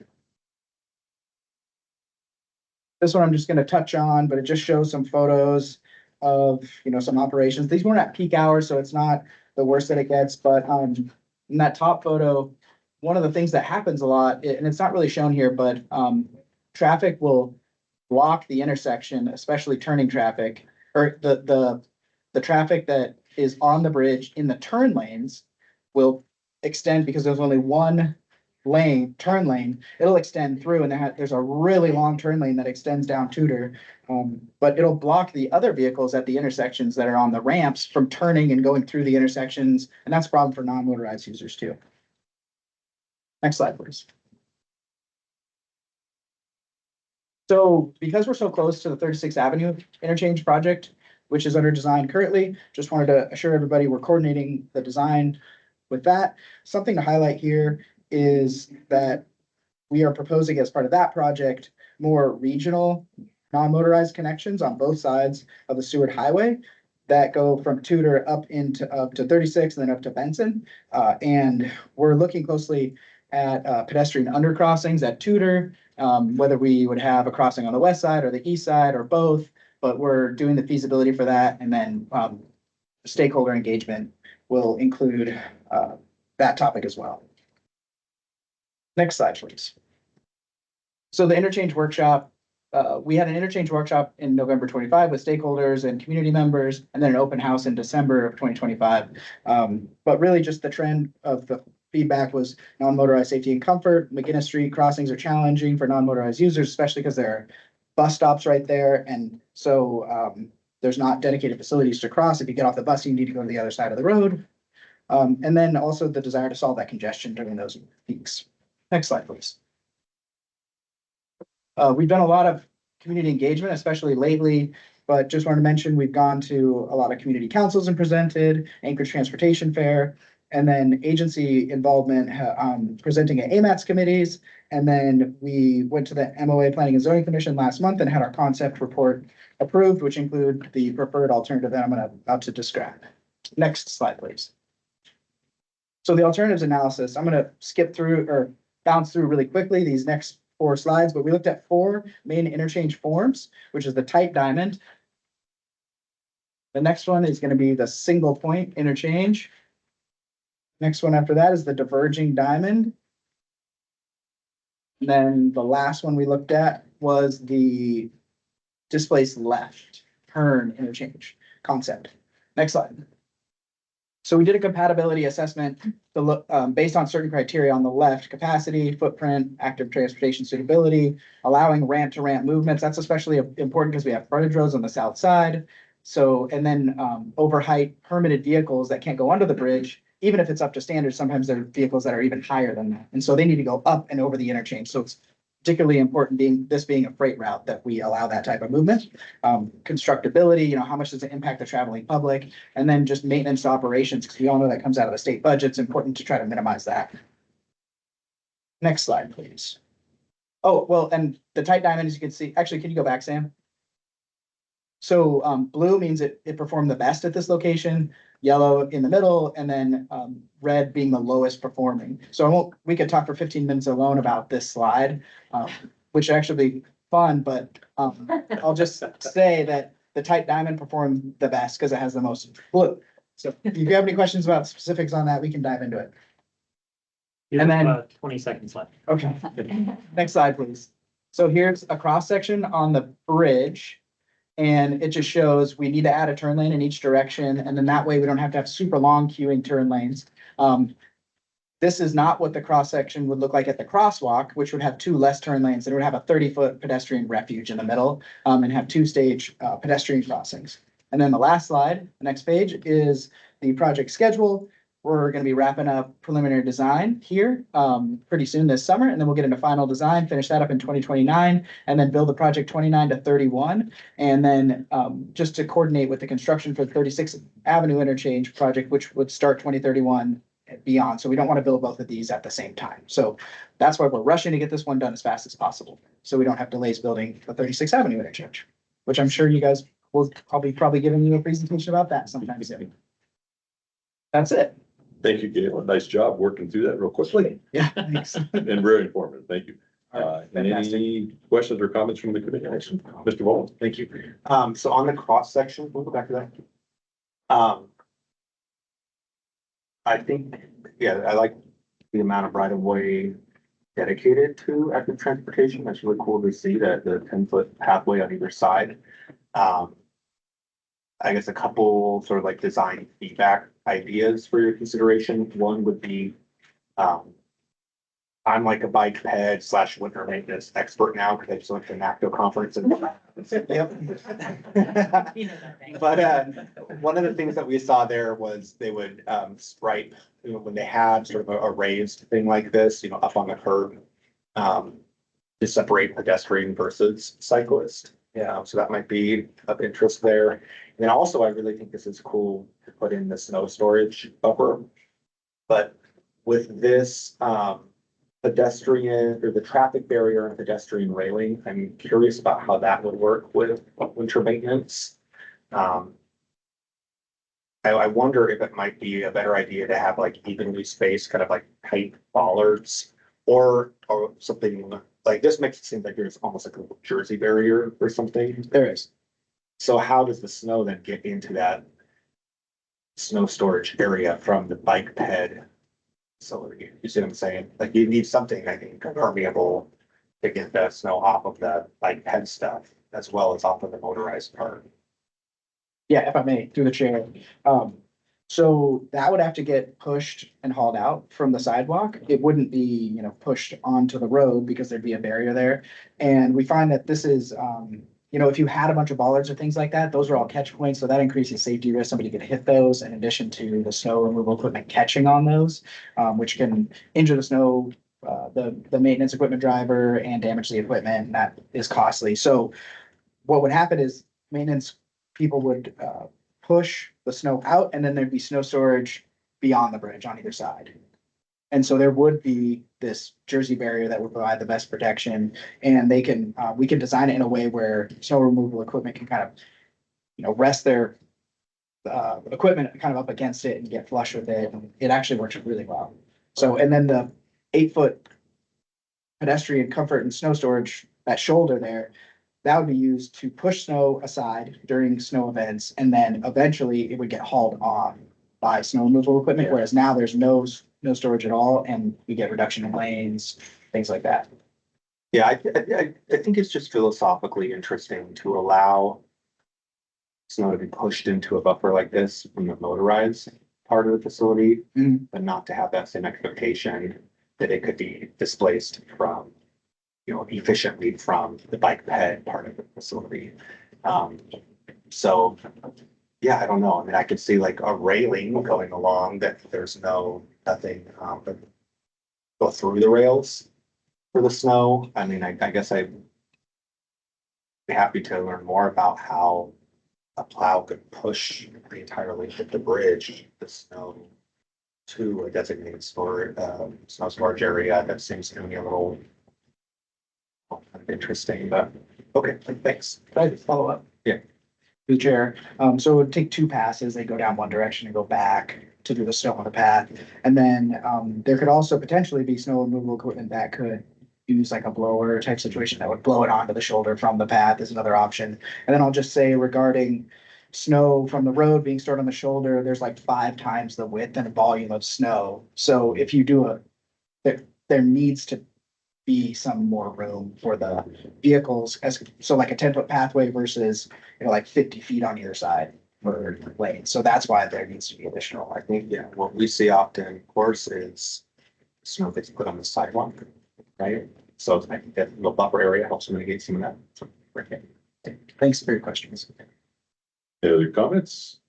This one I'm just going to touch on, but it just shows some photos of, some operations. These weren't at peak hours, so it's not the worst that it gets. But in that top photo, one of the things that happens a lot, and it's not really shown here, but traffic will block the intersection, especially turning traffic, or the traffic that is on the bridge in the turn lanes will extend because there's only one turn lane. It'll extend through, and there's a really long turn lane that extends down Tudor. But it'll block the other vehicles at the intersections that are on the ramps from turning and going through the intersections. And that's a problem for non-motorized users too. Next slide, please. So because we're so close to the 36th Avenue interchange project, which is under design currently, just wanted to assure everybody we're coordinating the design with that. Something to highlight here is that we are proposing as part of that project more regional non-motorized connections on both sides of the Seward Highway that go from Tudor up to 36 and then up to Benson. And we're looking closely at pedestrian undercrossings at Tudor, whether we would have a crossing on the west side or the east side or both, but we're doing the feasibility for that. And then stakeholder engagement will include that topic as well. Next slide, please. So the interchange workshop, we had an interchange workshop in November 25 with stakeholders and community members, and then an open house in December of 2025. But really just the trend of the feedback was non-motorized safety and comfort. McGinnis Street crossings are challenging for non-motorized users, especially because there are bus stops right there. And so there's not dedicated facilities to cross. If you get off the bus, you need to go to the other side of the road. And then also the desire to solve that congestion during those peaks. Next slide, please. We've done a lot of community engagement, especially lately, but just wanted to mention we've gone to a lot of community councils and presented, Anchorage Transportation Fair, and then agency involvement presenting at AMATS committees. And then we went to the MOA Planning and Zoning Commission last month and had our concept report approved, which include the preferred alternative that I'm about to describe. Next slide, please. So the alternatives analysis, I'm going to skip through or bounce through really quickly these next 4 slides, but we looked at 4 main interchange forms, which is the tight diamond. The next one is going to be the single point interchange. Next one after that is the diverging diamond. And then the last one we looked at was the displaced left turn interchange concept. Next slide. So we did a compatibility assessment to look based on certain criteria on the left: capacity, footprint, active transportation suitability, allowing ramp to ramp movements. That's especially important because we have frontage roads on the south side. So, and then over height permitted vehicles that can't go under the bridge even if it's up to standard, sometimes there are vehicles that are even higher than that. And so they need to go up and over the interchange. So it's particularly important being a freight route that we allow that type of movement. Constructability, how much does it impact the traveling public? And then just maintenance operations, because we all know that comes out of the state budget. It's important to try to minimize that. Next slide, please. Oh, well, and the tight diamond, as you can see, actually, can you go back, Sam? So blue means it performed the best at this location, yellow in the middle, and then red being the lowest performing. So we could talk for 15 minutes alone about this slide, which would actually be fun, but I'll just say that the tight diamond performed the best because it has the most blue. So if you have any questions about specifics on that, we can dive into it. You And have, then- 20 seconds left. Okay, next slide, please. So here's a cross section on the bridge. And it just shows we need to add a turn lane in each direction. And then that way we don't have to have super long queuing turn lanes. This is not what the cross section would look like at the crosswalk, which would have 2 less turn lanes. It would have a 30-foot pedestrian refuge in the middle and have 2-stage pedestrian crossings. And then the last slide, the next page, is the project schedule. We're going to be wrapping up preliminary design here pretty soon this summer, and then we'll get into final design, finish that up in 2029, and then build the project 29 to 31. And then just to coordinate with the construction for the 36th Avenue interchange project, which would start 2031 and beyond. So we don't want to build both of these at the same time. So that's why we're rushing to get this one done as fast as possible. So we don't have delays building the 36th Avenue interchange, which I'm sure you guys will probably giving you a presentation about that sometime soon. That's it. Thank you, Galen. Nice job working through that real quickly Yeah, thanks. and very informative. Thank you. Fantastic. Any questions or comments from the committee? Mr. Mullins? Thank you. So on the cross section, we'll go back to that. I think, I like the amount of right of way dedicated to active transportation. That's really cool to see that the 10-foot pathway on either side. I guess a couple sort of like design feedback ideas for your consideration. One would be, I'm like a bike ped / winter maintenance expert now because I just went to an NACTO conference and. Yep. But one of the things that we saw there was they would stripe, when they had sort of a raised thing like this, up on the curb, to separate pedestrian versus cyclist. Yeah, so that might be of interest there. And then also, I really think this is cool to put in the snow storage buffer. But with this pedestrian or the traffic barrier and pedestrian railing, I'm curious about how that would work with winter maintenance. I wonder if it might be a better idea to have like evenly spaced kind of like tight bollards or something like this. Makes it seem like there's almost like a Jersey barrier or something. There is. So how does the snow then get into that snow storage area from the bike ped facility? You see what I'm saying? Like you need something, I think, permeable to get the snow off of the bike ped stuff as well as off of the motorized part. Yeah, if I may, through the chair. So that would have to get pushed and hauled out from the sidewalk. It wouldn't be, pushed onto the road because there'd be a barrier there. And we find that this is, if you had a bunch of bollards or things like that, those are all catch points. So that increases safety risk. Somebody could hit those in addition to the snow removal equipment catching on those, which can injure the snow, the maintenance equipment driver and damage the equipment. And that is costly. So what would happen is maintenance people would push the snow out and then there'd be snow storage beyond the bridge on either side. And so there would be this Jersey barrier that would provide the best protection, and we can design it in a way where snow removal equipment can kind of, rest their equipment kind of up against it and get flush with it. And it actually works really well. So, and then the 8-foot pedestrian comfort and snow storage, that shoulder there, that would be used to push snow aside during snow events, and then eventually it would get hauled on by snow removal equipment, whereas now there's no storage at all, and we get reduction in lanes, things like that. Yeah, I think it's just philosophically interesting to allow snow to be pushed into a buffer like this from the motorized part of the facility, but not to have that same expectation that it could be displaced from, efficiently from the bike ped part of the facility. So yeah, I don't know. I mean, I could see like a railing going along that there's nothing, but go through the rails for the snow. I mean, I guess I'd be happy to learn more about how a plow could push the entire length of the bridge, the snow to a designated snow storage area. That seems to me a little interesting, but okay, thanks. Can I just follow up? Yeah. The chair, so it would take two passes, they go down one direction and go back to do the snow on the path. And then, there could also potentially be snow removal equipment that could use like a blower type situation that would blow it onto the shoulder from the path is another option. And then I'll just say regarding snow from the road being stored on the shoulder, there's like 5 times the width and volume of snow. So if you do there needs to be some more room for the vehicles so like a 10-foot pathway versus, like 50 feet on either side for lanes. So that's why there needs to be additional. I think, yeah, what we see often, of course, is snow that's put on the sidewalk, right? So I think that little buffer area helps mitigate some of that. So, okay. Thanks for your questions. Any other comments?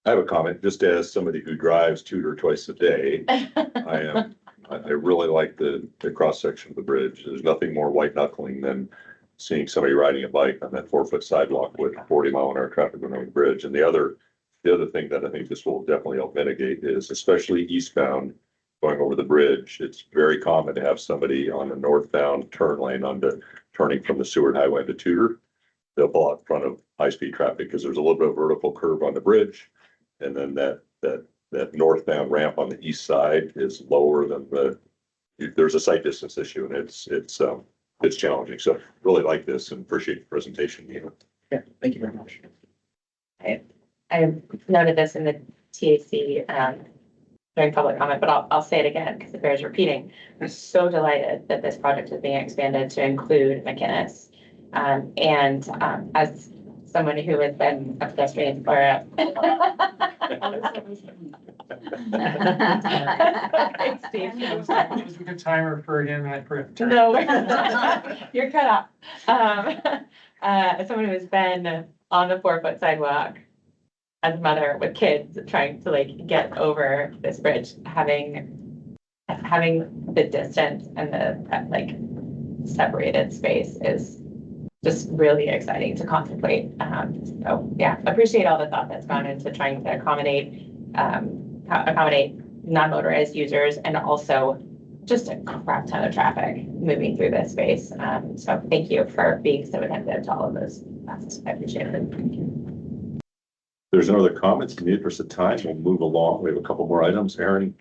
I have a comment, just as somebody who drives Tudor twice a day. I really like the cross section of the bridge. There's nothing more white knuckling than seeing somebody riding a bike on that 4-foot sidewalk with 40-mile-an-hour traffic going over the bridge. And the other thing that I think this will definitely help mitigate is, especially eastbound going over the bridge, it's very common to have somebody on the northbound turn lane turning from the Seward Highway to Tudor. They'll pull out in front of high-speed traffic because there's a little bit of vertical curve on the bridge. And then that northbound ramp on the east side is lower than there's a sight distance issue, and it's challenging. So really like this and appreciate the presentation, Nina. Yeah, thank you very much. I noted this in the TAC during public comment, but I'll say it again because it bears repeating. I'm so delighted that this project is being expanded to include McInnes. As someone who has been a pedestrian for a It was a good timer for him. No, you're cut off. As someone who's been on the 4-foot sidewalk as a mother with kids trying to like get over this bridge, having the distance and the like separated space is just really exciting to contemplate. So yeah, appreciate all the thought that's gone into trying to accommodate non-motorized users and also just a crap ton of traffic moving through this space. So thank you for being so attentive to all of those. I appreciate it. Thank you. There's no other comments. In the interest of time, we'll move along. We have a couple more items. Aaron,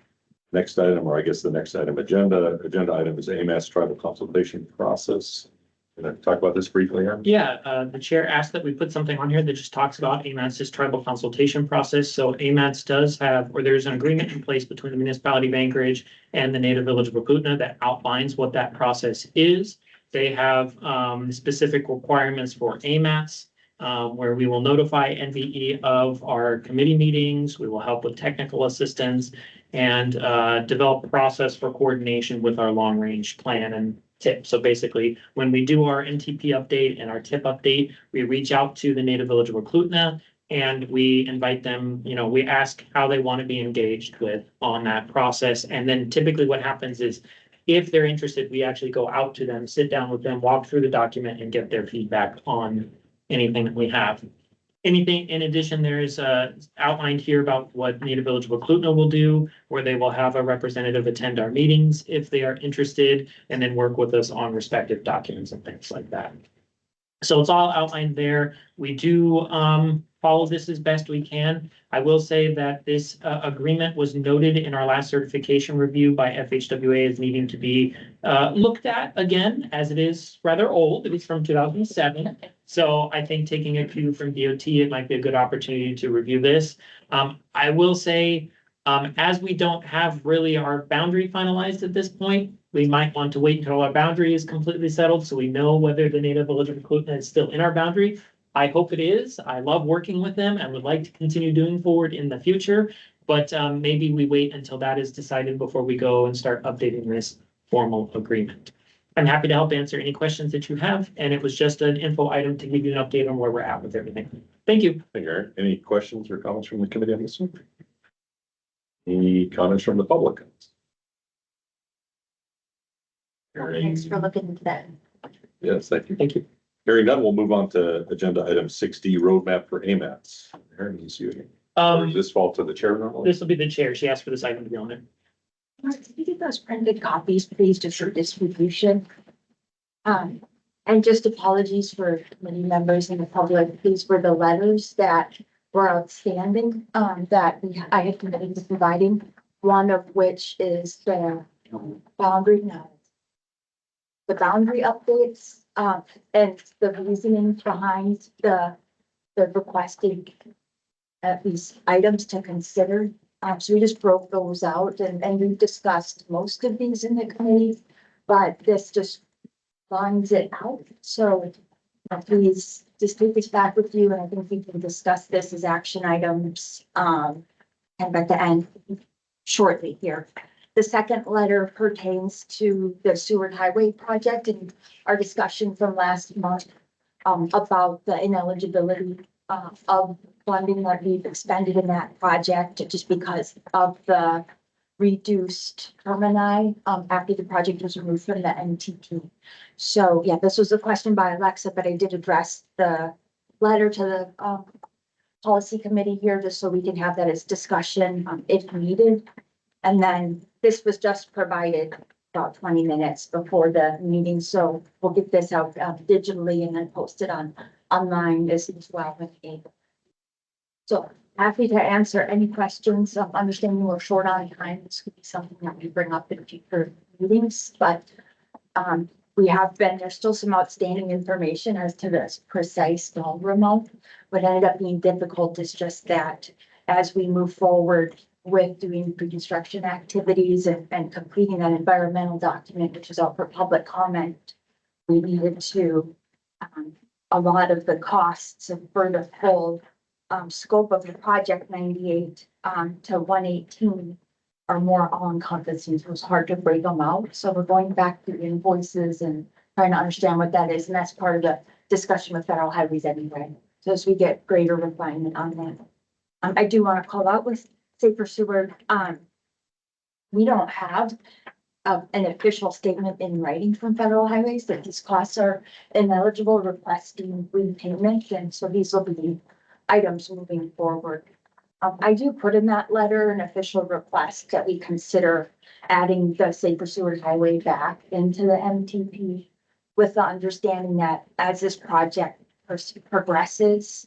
next item, or I guess the next item, agenda item is AMATS tribal consultation process. Can I talk about this briefly, Aaron? Yeah, the chair asked that we put something on here that just talks about AMATS's tribal consultation process. So AMATS does have, or there's an agreement in place between the municipality of Anchorage and the native village of Wakutna that outlines what that process is. They have specific requirements for AMATS, where we will notify NVE of our committee meetings. We will help with technical assistance and develop a process for coordination with our long-range plan and tip. So basically, when we do our NTP update and our tip update, we reach out to the native village of Wakutna and we invite them, we ask how they want to be engaged with on that process. And then typically what happens is if they're interested, we actually go out to them, sit down with them, walk through the document and get their feedback on anything that we have. Anything in addition, there's outlined here about what Native Village of Wakutna will do, where they will have a representative attend our meetings if they are interested, and then work with us on respective documents and things like that. So it's all outlined there. We do follow this as best we can. I will say that this agreement was noted in our last certification review by FHWA as needing to be looked at again, as it is rather old. It is from 2007. So I think taking a cue from DOT, it might be a good opportunity to review this. I will say, as we don't have really our boundary finalized at this point, we might want to wait until our boundary is completely settled so we know whether the native village of Wakutna is still in our boundary. I hope it is. I love working with them and would like to continue doing forward in the future, but maybe we wait until that is decided before we go and start updating this formal agreement. I'm happy to help answer any questions that you have, and it was just an info item to give you an update on where we're at with everything. Thank you. Thank you, Aaron. Any questions or comments from the committee on this one? Any comments from the public? Thanks for looking into that. Yes, thank you. Thank you. Hearing none, we'll move on to agenda item 6D, roadmap for AMATS. Aaron, is you? Or does this fall to the chair normally? This will be the chair. She asked for this item to be on there. Mark, can you get those printed copies, please, just for distribution? And just apologies for many members in the public. These were the letters that were outstanding, that I had committed to providing. One of which is the boundary updates, and the reasoning behind the requested these items to consider. So we just broke those out and we've discussed most of these in the committee, but this just lines it out. So please just take this back with you, and I think we can discuss this as action items, and at the end shortly here. The second letter pertains to the Seward Highway project and our discussion from last month about the ineligibility of funding that we've expended in that project just because of the reduced termini after the project was removed from the NTP. So yeah, this was a question by Alexa, but I did address the letter to the policy committee here just so we can have that as discussion if needed. And then this was just provided about 20 minutes before the meeting. So we'll get this out digitally and then post it online as well with me. So happy to answer any questions. Understanding we're short on time. This could be something that we bring up in future meetings, but there's still some outstanding information as to this precise dollar amount. What ended up being difficult is just that as we move forward with doing pre-construction activities and completing that environmental document, which is out for public comment, we needed to, a lot of the costs for the full scope of the project 98 to 118 are more all encompassing. So it was hard to break them out. So we're going back through invoices and trying to understand what that is. And that's part of the discussion with federal highways anyway. So as we get greater refinement on that. I do want to call out with Safer Seward. We don't have an official statement in writing from federal highways that these costs are ineligible, requesting repayment. And so these will be items moving forward. I do put in that letter an official request that we consider adding the Safer Seward Highway back into the MTP with the understanding that as this project progresses,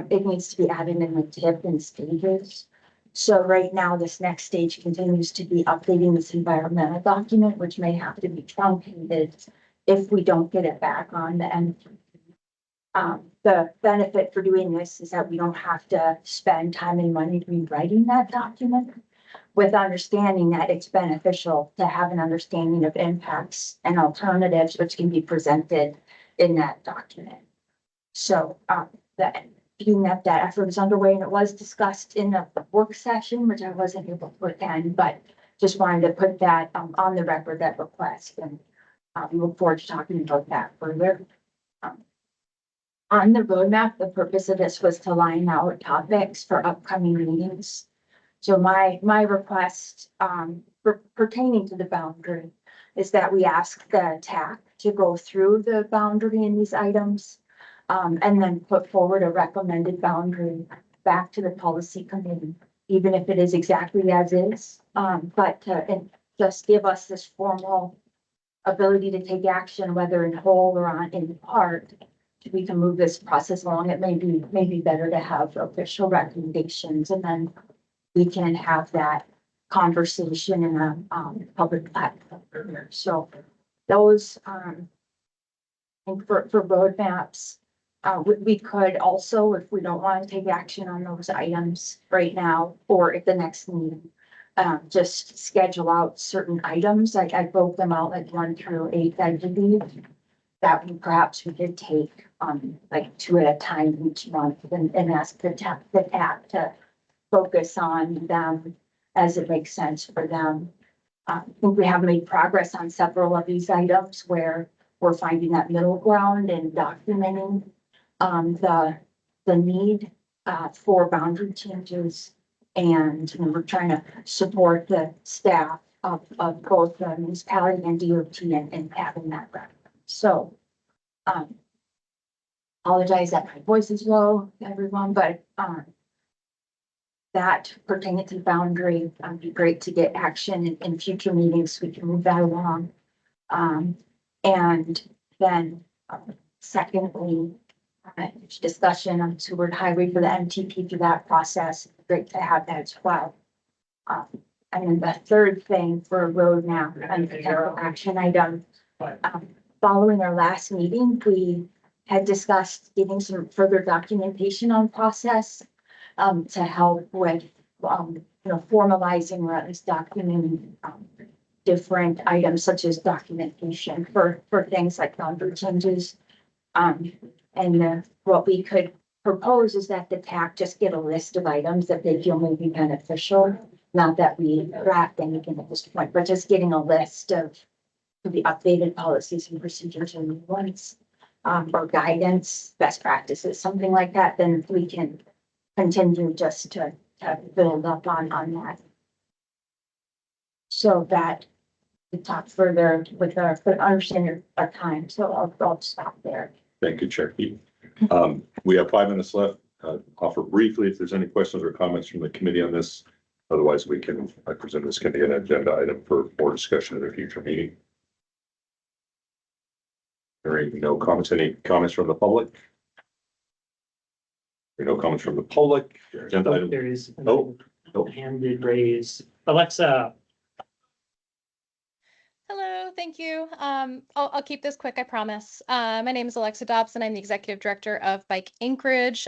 it needs to be added in the tip in stages. So right now, this next stage continues to be updating this environmental document, which may have to be truncated if we don't get it back on the MTP. The benefit for doing this is that we don't have to spend time and money rewriting that document, with understanding that it's beneficial to have an understanding of impacts and alternatives which can be presented in that document. So being that effort is underway, and it was discussed in the work session, which I wasn't able to attend, but just wanted to put that on the record, that request, and we look forward to talking about that further. On the roadmap, the purpose of this was to line out topics for upcoming meetings. So my request pertaining to the boundary is that we ask the TAC to go through the boundary in these items and then put forward a recommended boundary back to the policy committee, even if it is exactly as is, but and just give us this formal ability to take action, whether in whole or in part. We can move this process along. It may be better to have official recommendations, and then we can have that conversation in a public platform. So those and for roadmaps, we could also, if we don't want to take action on those items right now or at the next meeting, just schedule out certain items. I broke them out like 1 through 8, I believe, that perhaps we could take like 2 at a time each month and ask the TAC to focus on them as it makes sense for them. I think we have made progress on several of these items where we're finding that middle ground and documenting the need for boundary changes. And we're trying to support the staff of both the municipality and DOT and having that record. So, apologize that my voice is low, everyone, but, that pertaining to the boundary, would be great to get action in future meetings. We can move that along. And then, secondly, discussion on Seward Highway for the MTP through that process. Great to have that as well. And then the third thing for a roadmap and potential action item. Following our last meeting, we had discussed getting some further documentation on process to help with, formalizing or at least documenting different items such as documentation for things like boundary changes. And what we could propose is that the TAC just get a list of items that they feel may be beneficial. Not that we draft anything at this point, but just getting a list of the updated policies and procedures and new ones, or guidance, best practices, something like that, then we can continue just to build up on that. So that we talk further with our, but understand our time, so I'll stop there. Thank you, Chair Keaton. We have 5 minutes left. Offer briefly if there's any questions or comments from the committee on this. Otherwise, we can, I presume this can be an agenda item for more discussion at a future meeting. Hearing no comments. Any comments from the public? No comments from the public. Agenda item. There is Oh, a handed raise. Alexa. Hello, thank you. I'll keep this quick, I promise. My name is Alexa Dobson. I'm the executive director of Bike Anchorage.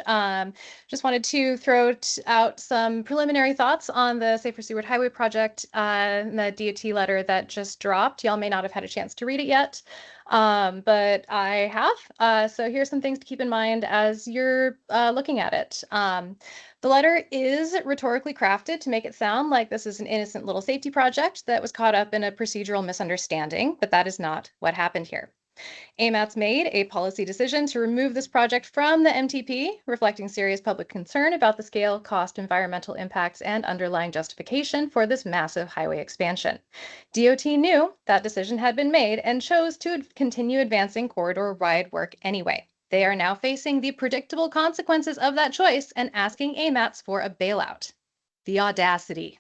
Just wanted to throw out some preliminary thoughts on the Safer Seward Highway project, and the DOT letter that just dropped. Y'all may not have had a chance to read it yet, but I have. So here's some things to keep in mind as you're looking at it. The letter is rhetorically crafted to make it sound like this is an innocent little safety project that was caught up in a procedural misunderstanding, but that is not what happened here. AMATS made a policy decision to remove this project from the MTP, reflecting serious public concern about the scale, cost, environmental impacts, and underlying justification for this massive highway expansion. DOT knew that decision had been made and chose to continue advancing corridor-wide work anyway. They are now facing the predictable consequences of that choice and asking AMATS for a bailout. The audacity.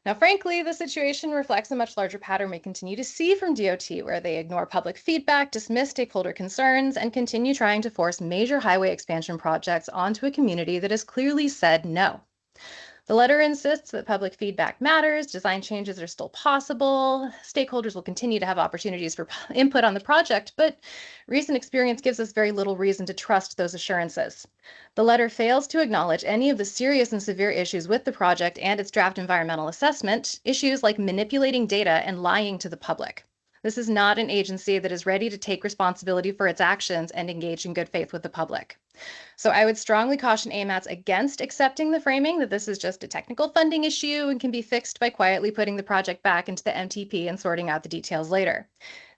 Now, frankly, the situation reflects a much larger pattern we continue to see from DOT, where they ignore public feedback, dismiss stakeholder concerns, and continue trying to force major highway expansion projects onto a community that has clearly said no. The letter insists that public feedback matters, design changes are still possible, stakeholders will continue to have opportunities for input on the project, but recent experience gives us very little reason to trust those assurances. The letter fails to acknowledge any of the serious and severe issues with the project and its draft environmental assessment, issues like manipulating data and lying to the public. This is not an agency that is ready to take responsibility for its actions and engage in good faith with the public. So I would strongly caution AMATS against accepting the framing that this is just a technical funding issue and can be fixed by quietly putting the project back into the MTP and sorting out the details later.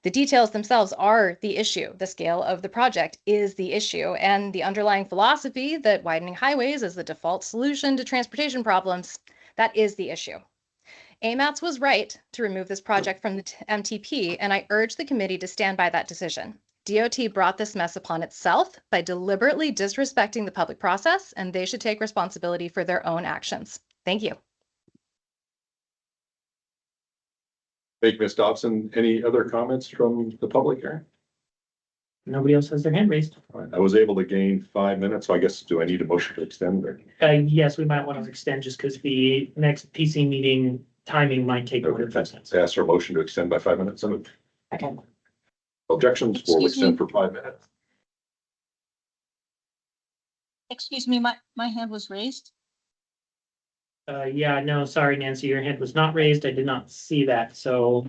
The details themselves are the issue. The scale of the project is the issue, and the underlying philosophy that widening highways is the default solution to transportation problems, that is the issue. AMATS was right to remove this project from the MTP, and I urge the committee to stand by that decision. DOT brought this mess upon itself by deliberately disrespecting the public process, and they should take responsibility for their own actions. Thank you. Thank you, Ms. Dobson. Any other comments from the public here? Nobody else has their hand raised. All right, I was able to gain 5 minutes, so I guess, do I need a motion to extend there? Yes, we might want to extend just because the next PC meeting timing might take more than 5 minutes. Ask for a motion to extend by 5 minutes. Okay. Objections, we'll Excuse me. extend for 5 minutes. Excuse me, my hand was raised. Yeah, no, sorry, Nancy, your hand was not raised. I did not see that. So,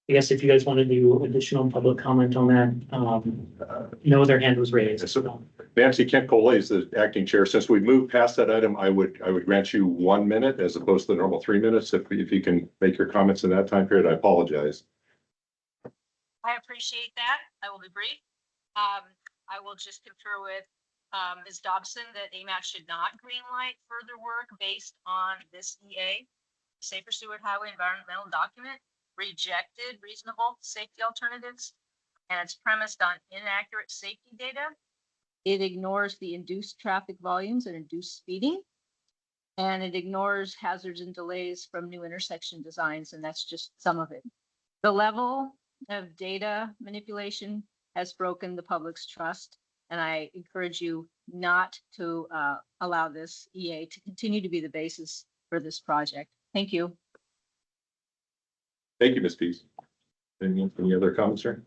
I guess if you guys want to do additional public comment on that, no other hand was raised. So, Nancy Kent Coley is the acting chair. Since we moved past that item, I would grant you 1 minute as opposed to the normal 3 minutes. If you can make your comments in that time period, I apologize. I appreciate that. I will be brief. I will just confer with Ms. Dobson that AMATS should not greenlight further work based on this EA. Safer Seward Highway Environmental Document rejected reasonable safety alternatives, and it's premised on inaccurate safety data. It ignores the induced traffic volumes and induced speeding, and it ignores hazards and delays from new intersection designs, and that's just some of it. The level of data manipulation has broken the public's trust, and I encourage you not to allow this EA to continue to be the basis for this project. Thank you. Thank you, Ms. Pease. Any other comments, sir?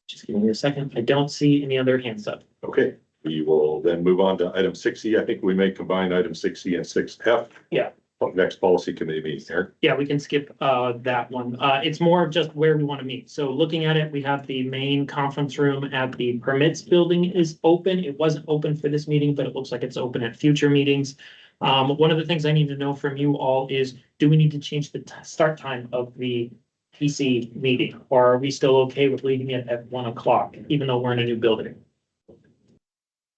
Just give me a second. I don't see any other hands up. Okay, we will then move on to item 6E. I think we may combine item 6E and 6F. Yeah. Next policy committee meeting here. Yeah, we can skip that one. It's more of just where we want to meet. So looking at it, we have the main conference room at the permits building is open. It wasn't open for this meeting, but it looks like it's open at future meetings. One of the things I need to know from you all is, do we need to change the start time of the PC meeting? Or are we still okay with leaving it at 1 o'clock, even though we're in a new building?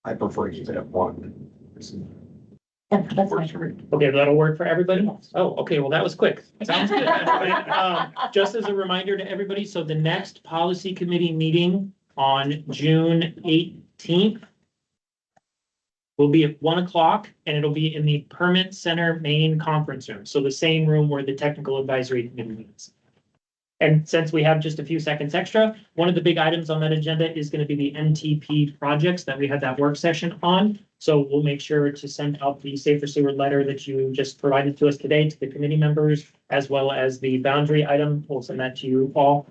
I prefer to keep it at 1. That's fine. Okay, that'll work for everybody? Oh, okay, well, that was quick. Sounds good. Just as a reminder to everybody, so the next policy committee meeting on June 18th will be at 1 o'clock, and it'll be in the Permit Center main conference room. So the same room where the technical advisory committee meets. And since we have just a few seconds extra, one of the big items on that agenda is going to be the NTP projects that we had that work session on. So we'll make sure to send out the Safer Seward letter that you just provided to us today to the committee members, as well as the boundary item. We'll send that to you all.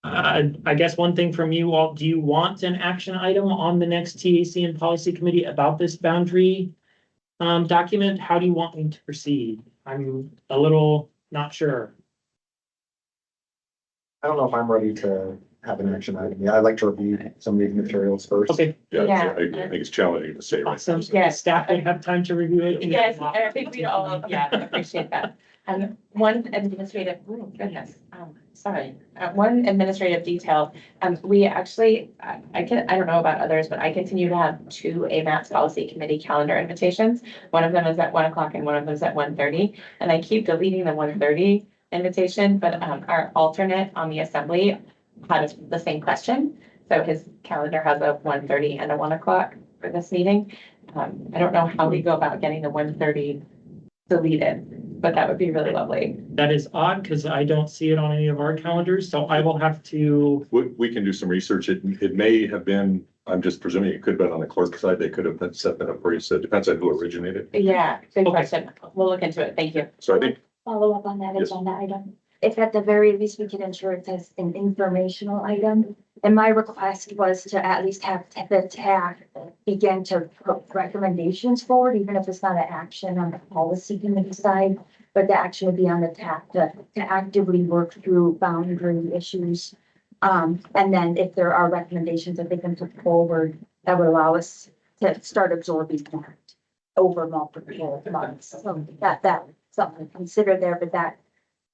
I guess one thing from you all, do you want an action item on the next TAC and policy committee about this boundary document? How do you want me to proceed? I'm a little not sure. I don't know if I'm ready to have an action item. Yeah, I'd like to review some of these materials first. Okay, Yeah, Yeah. I think it's challenging to say right awesome. now. Yes. Staff will have time to review it. Yes, and I think we all, yeah, appreciate that. One administrative, oh goodness, sorry, one administrative detail. We actually, I don't know about others, but I continue to have 2 AMATS policy committee calendar invitations. One of them is at 1 o'clock and one of them is at 1:30. And I keep deleting the 1:30 invitation, but our alternate on the assembly had the same question. So his calendar has a 1:30 and a 1 o'clock for this meeting. I don't know how we go about getting the 1:30 deleted, but that would be really lovely. That is odd because I don't see it on any of our calendars, so I will have to. We can do some research. It may have been, I'm just presuming it could have been on the clerk side. They could have set that up for you. So it depends on who originated. Yeah, good Okay. question. We'll look into it. Thank you. So I think, Follow up on that Yes. agenda item. If at the very least we can ensure it as an informational item. And my request was to at least have the TAC begin to put recommendations forward, even if it's not an action on the policy committee side. But the action would be on the TAC to actively work through boundary issues. And then if there are recommendations that they can put forward, that would allow us to start absorbing that over multiple months. So that's something to consider there, but that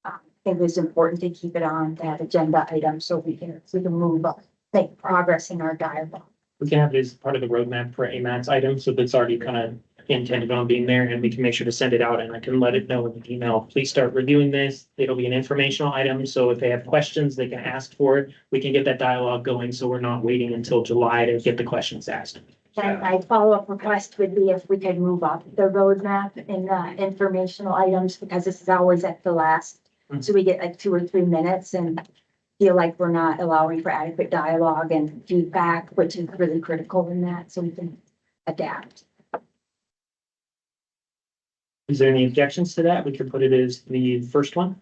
I think it's important to keep it on that agenda item so we can move up, make progress in our dialogue. We can have it as part of the roadmap for AMATS item, so that's already kind of intended on being there, and we can make sure to send it out, and I can let it know in the email. Please start reviewing this. It'll be an informational item, so if they have questions, they can ask for it. We can get that dialogue going, so we're not waiting until July to get the questions asked. And my follow-up request would be if we could move up the roadmap in the informational items, because this is always at the last. So we get like 2 or 3 minutes and feel like we're not allowing for adequate dialogue and feedback, which is really critical in that, so we can adapt. Is there any objections to that? We could put it as the first one.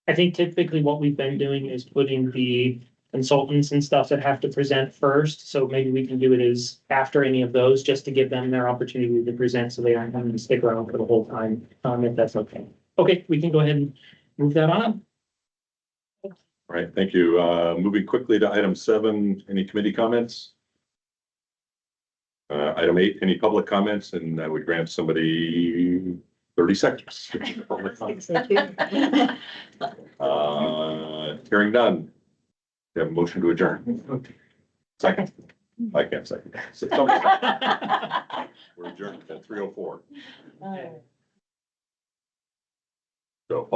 I think typically what we've been doing is putting the consultants and stuff that have to present first. So maybe we can do it as after any of those, just to give them their opportunity to present so they aren't having to stick around for the whole time, if that's okay. Okay, we can go ahead and move that on. All right, thank you. Moving quickly to item 7, any committee comments? Item 8, any public comments? And I would grant somebody 30 seconds. Hearing none. We have a motion to adjourn. Second. I can't second. We're adjourned at 3:04. So.